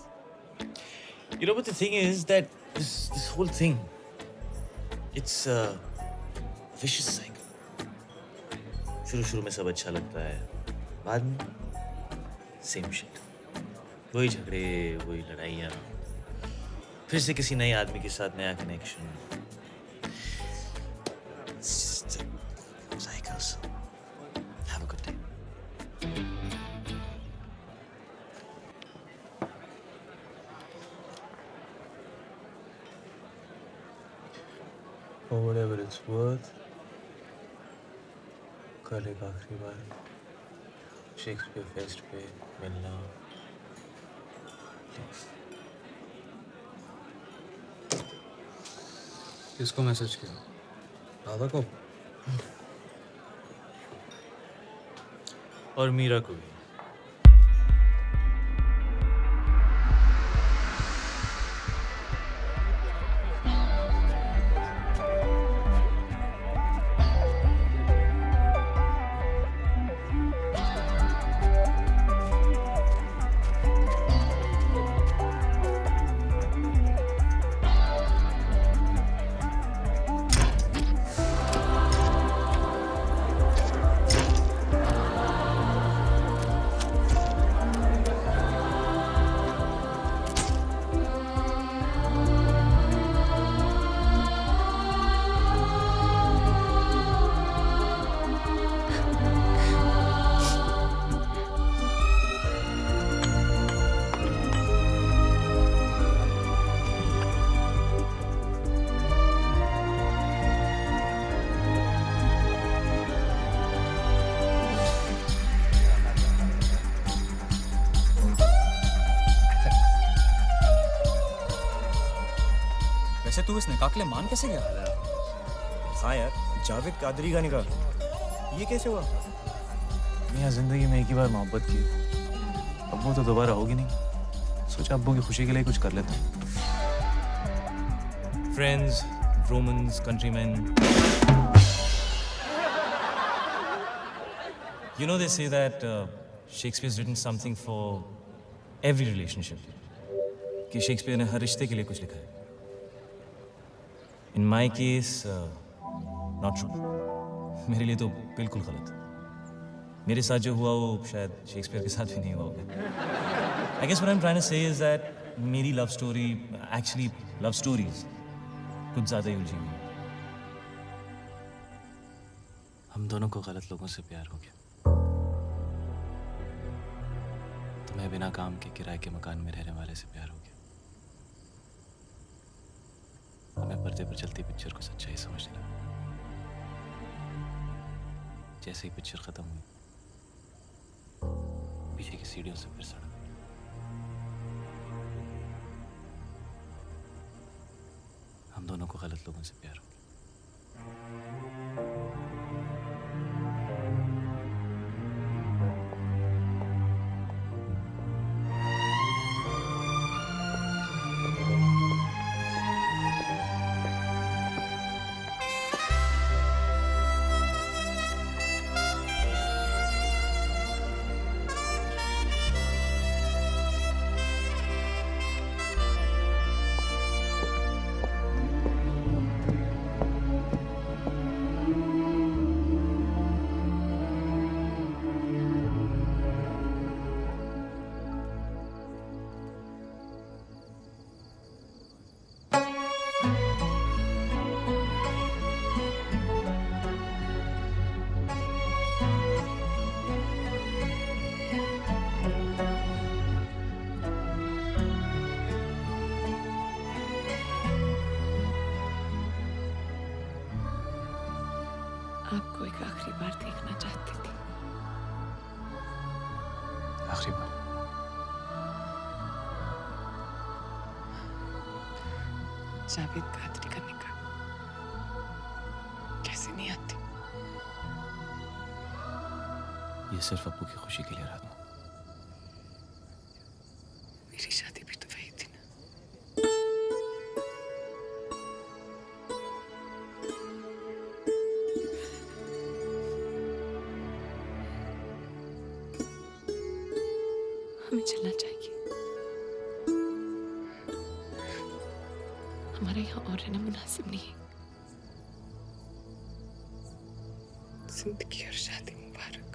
You know what the thing is that this whole thing, it's a vicious cycle. शुरू में सब अच्छा लगता है, बाद में सेम शिट, वही झगड़े, वही लड़ाइयाँ, फिर से किसी नए आदमी के साथ नया connection. Cycles. Have a good day. For whatever it's worth, कल एक आखिरी बार शेक्सपियर फेस्ट पे मिलना प्लीज। किसको मैसेज किया? राधा को? और मीरा को भी। वैसे तू इस निकाह के लिए मान कैसे गया? हाँ यार, जावेद कादरी का निकाह, ये कैसे हुआ? मियाँ जिंदगी में एक ही बार मोहब्बत की, अब वो तो दोबारा होगी नहीं, सोचा अब्बू की खुशी के लिए कुछ कर लेता हूँ। Friends, Romans, countrymen. You know, they say that Shakespeare's written something for every relationship. कि शेक्सपियर ने हर रिश्ते के लिए कुछ लिखा है। In my case, not true. मेरे लिए तो बिल्कुल गलत। मेरे साथ जो हुआ वो शायद शेक्सपियर के साथ भी नहीं हुआ होगा। I guess what I am trying to say is that मेरी love story actually love stories कुछ ज़्यादा ही उलझी हुई है। हम दोनों को गलत लोगों से प्यार हो गया। तुम्हें बिना काम के किराए के मकान में रहने वाले से प्यार हो गया। हमें पर्दे पर चलती पिक्चर को सच्चाई समझने लगा। जैसे ही पिक्चर खत्म हुई पीछे की सीढ़ियों से फिर सड़क। हम दोनों को गलत लोगों से प्यार हो गया। आपको एक आखिरी बार देखना चाहती थी। आखिरी बार? जावेद कादरी का निकाह कैसे नहीं आती? ये सिर्फ अब्बू की खुशी के लिए रात। मेरी शादी भी तो वही थी ना। हमें चलना चाहिए। हमारे यहाँ और रहना मुनासिब नहीं है। जिंदगी और शादी मुबारक।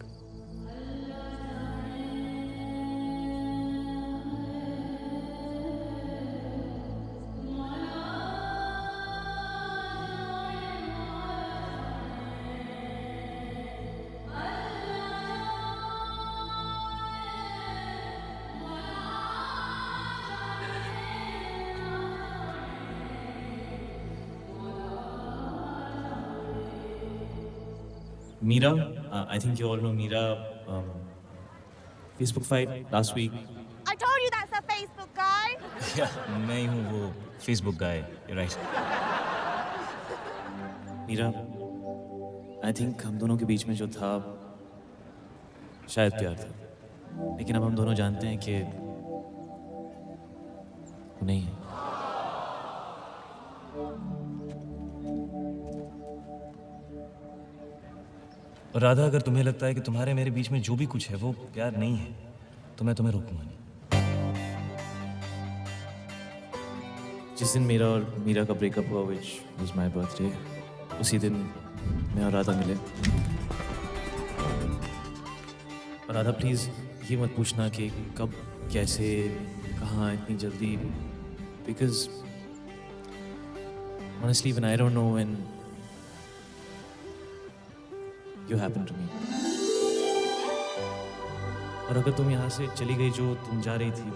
Mira, I think you all know Mira. Facebook fight last week. I told you that's a Facebook guy. Yeah, मैं ही हूँ वो Facebook guy. You're right. Mira, I think हम दोनों के बीच में जो था शायद प्यार था, लेकिन अब हम दोनों जानते हैं कि वो नहीं है। और राधा, अगर तुम्हें लगता है कि तुम्हारे मेरे बीच में जो भी कुछ है वो प्यार नहीं है, तो मैं तुम्हें रोकूंगा नहीं। जिस दिन मेरा और मीरा का ब्रेकअप हुआ, विच वाज माय बर्थडे, उसी दिन मैं और राधा मिले। और राधा, प्लीज ये मत पूछना कि कब, कैसे, कहाँ, इतनी जल्दी, because honestly when I don't know when You happened to me. और अगर तुम यहाँ से चली गई जो तुम जा रही थी,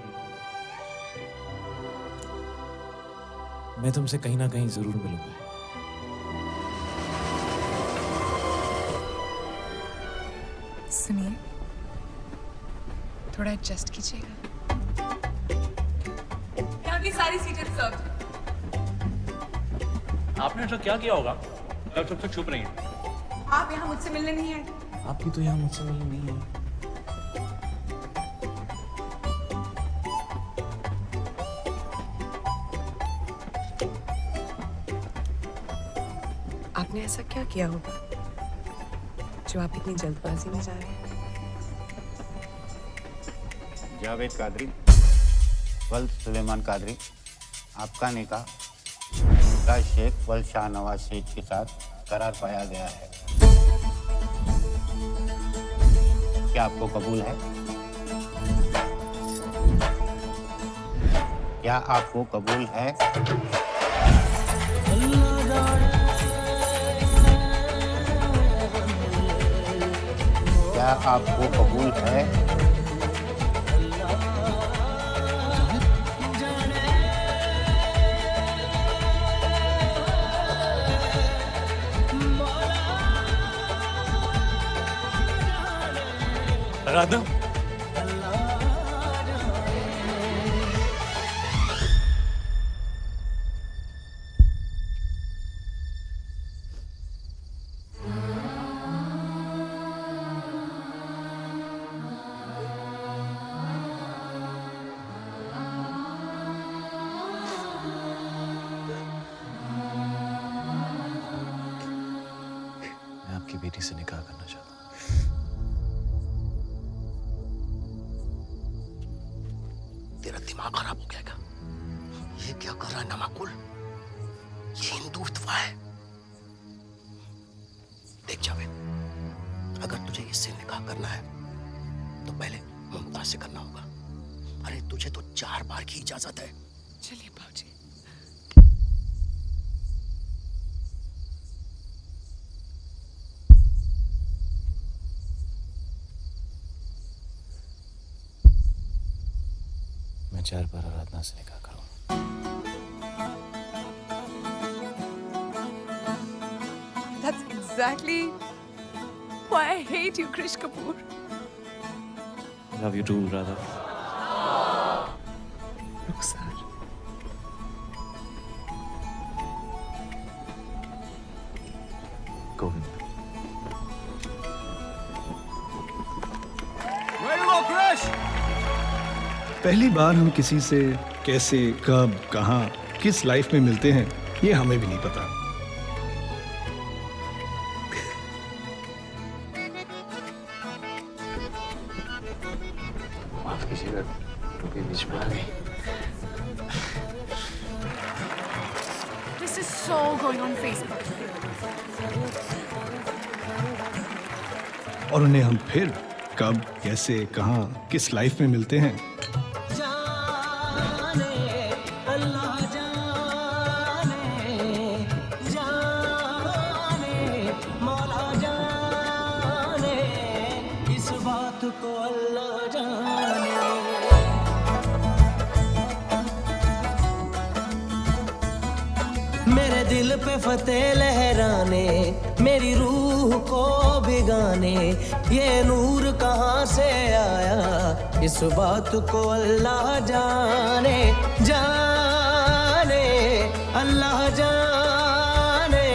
मैं तुमसे कहीं ना कहीं जरूर मिलूंगा। सुनिए, थोड़ा एडजस्ट कीजिएगा। यहाँ की सारी सीटें रिजर्व। आपने ऐसा क्या किया होगा जब सब तक चुप रही हैं? आप यहाँ मुझसे मिलने नहीं आए। आपकी तो यहाँ मुझसे मिलने नहीं है। आपने ऐसा क्या किया होगा जो आप इतनी जल्दबाजी में जा रहे हैं? जावेद कादरी, वल सुलेमान कादरी, आपका निकाह मुमताज शेख वल शाहनवाज शेख के साथ करार पाया गया है। क्या आपको कबूल है? क्या आपको कबूल है? क्या आपको कबूल है? राधा, मैं आपकी बेटी से निकाह करना चाहता हूँ। तेरा दिमाग खराब हो गया क्या? ये क्या कर रहा है नमाकुल? ये हिंदुत्व है। देख जावेद, अगर तुझे इससे निकाह करना है तो पहले मुमताज से करना होगा। अरे तुझे तो 4 बार की इजाजत है। चलिए बाबूजी। मैं 4 बार आराधना से निकाह करूँ। That's exactly why I hate you, Krish Kapoor. Love you too, Radha. रुखसार। गोविंद। पहली बार हम किसी से कैसे, कब, कहाँ, किस लाइफ में मिलते हैं, ये हमें भी नहीं पता। माफ कीजिएगा, टोपी बीच में आ गई। This is so going on Facebook. और उन्हें हम फिर कब, कैसे, कहाँ, किस लाइफ में मिलते हैं, मेरे दिल पे फतेह लहराने, मेरी रूह को भिगाने, ये नूर कहाँ से आया, इस बात को अल्लाह जाने, जाने अल्लाह जाने,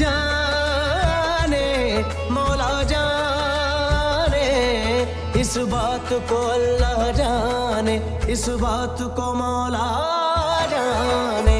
जाने मौला जाने, इस बात को अल्लाह जाने, इस बात को मौला जाने।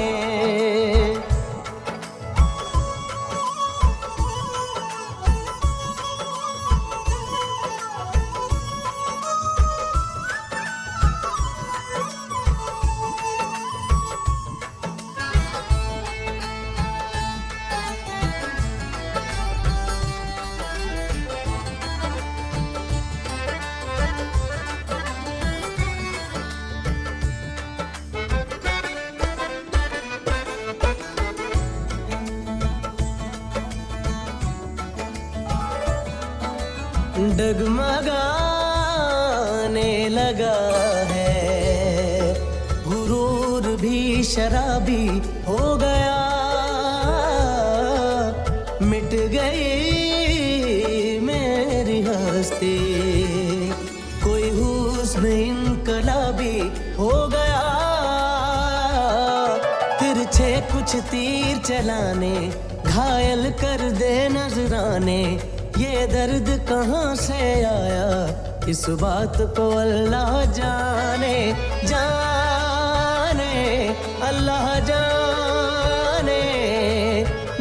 डगमगाने लगा है, गुरूर भी शराबी हो गया, मिट गई मेरी हस्ती, कोई हुस्न इनकलाबी हो गया, तिरछे कुछ तीर चलाने, घायल कर दे नजराने, ये दर्द कहाँ से आया, इस बात को अल्लाह जाने, जाने अल्लाह जाने,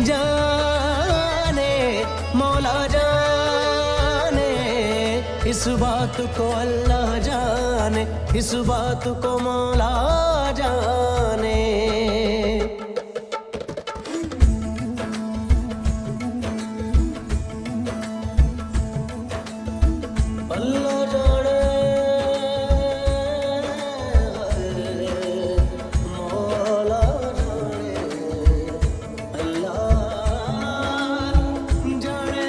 जाने मौला जाने, इस बात को अल्लाह जाने, इस बात को मौला जाने। अल्लाह जाने मौला जाने अल्लाह जाने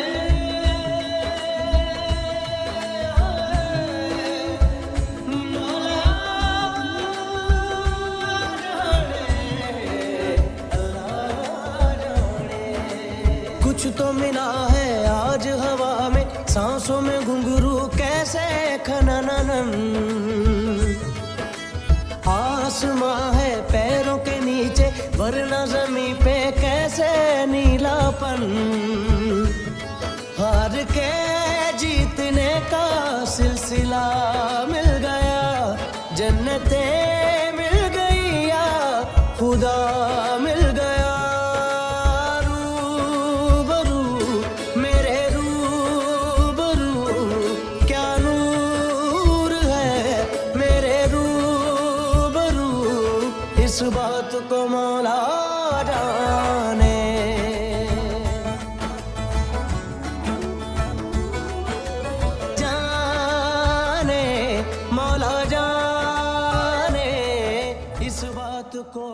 कुछ तो मिला है आज हवा में सांसों में घुंघरू कैसे खननन आसमां है पैरों के नीचे वरना जमीन पे कैसे नीलापन हार के जीतने का सिलसिला मिल गया जन्नते मिल गई या खुदा मिल गया इस बात को मौला जाने जाने मौला जाने इस बात को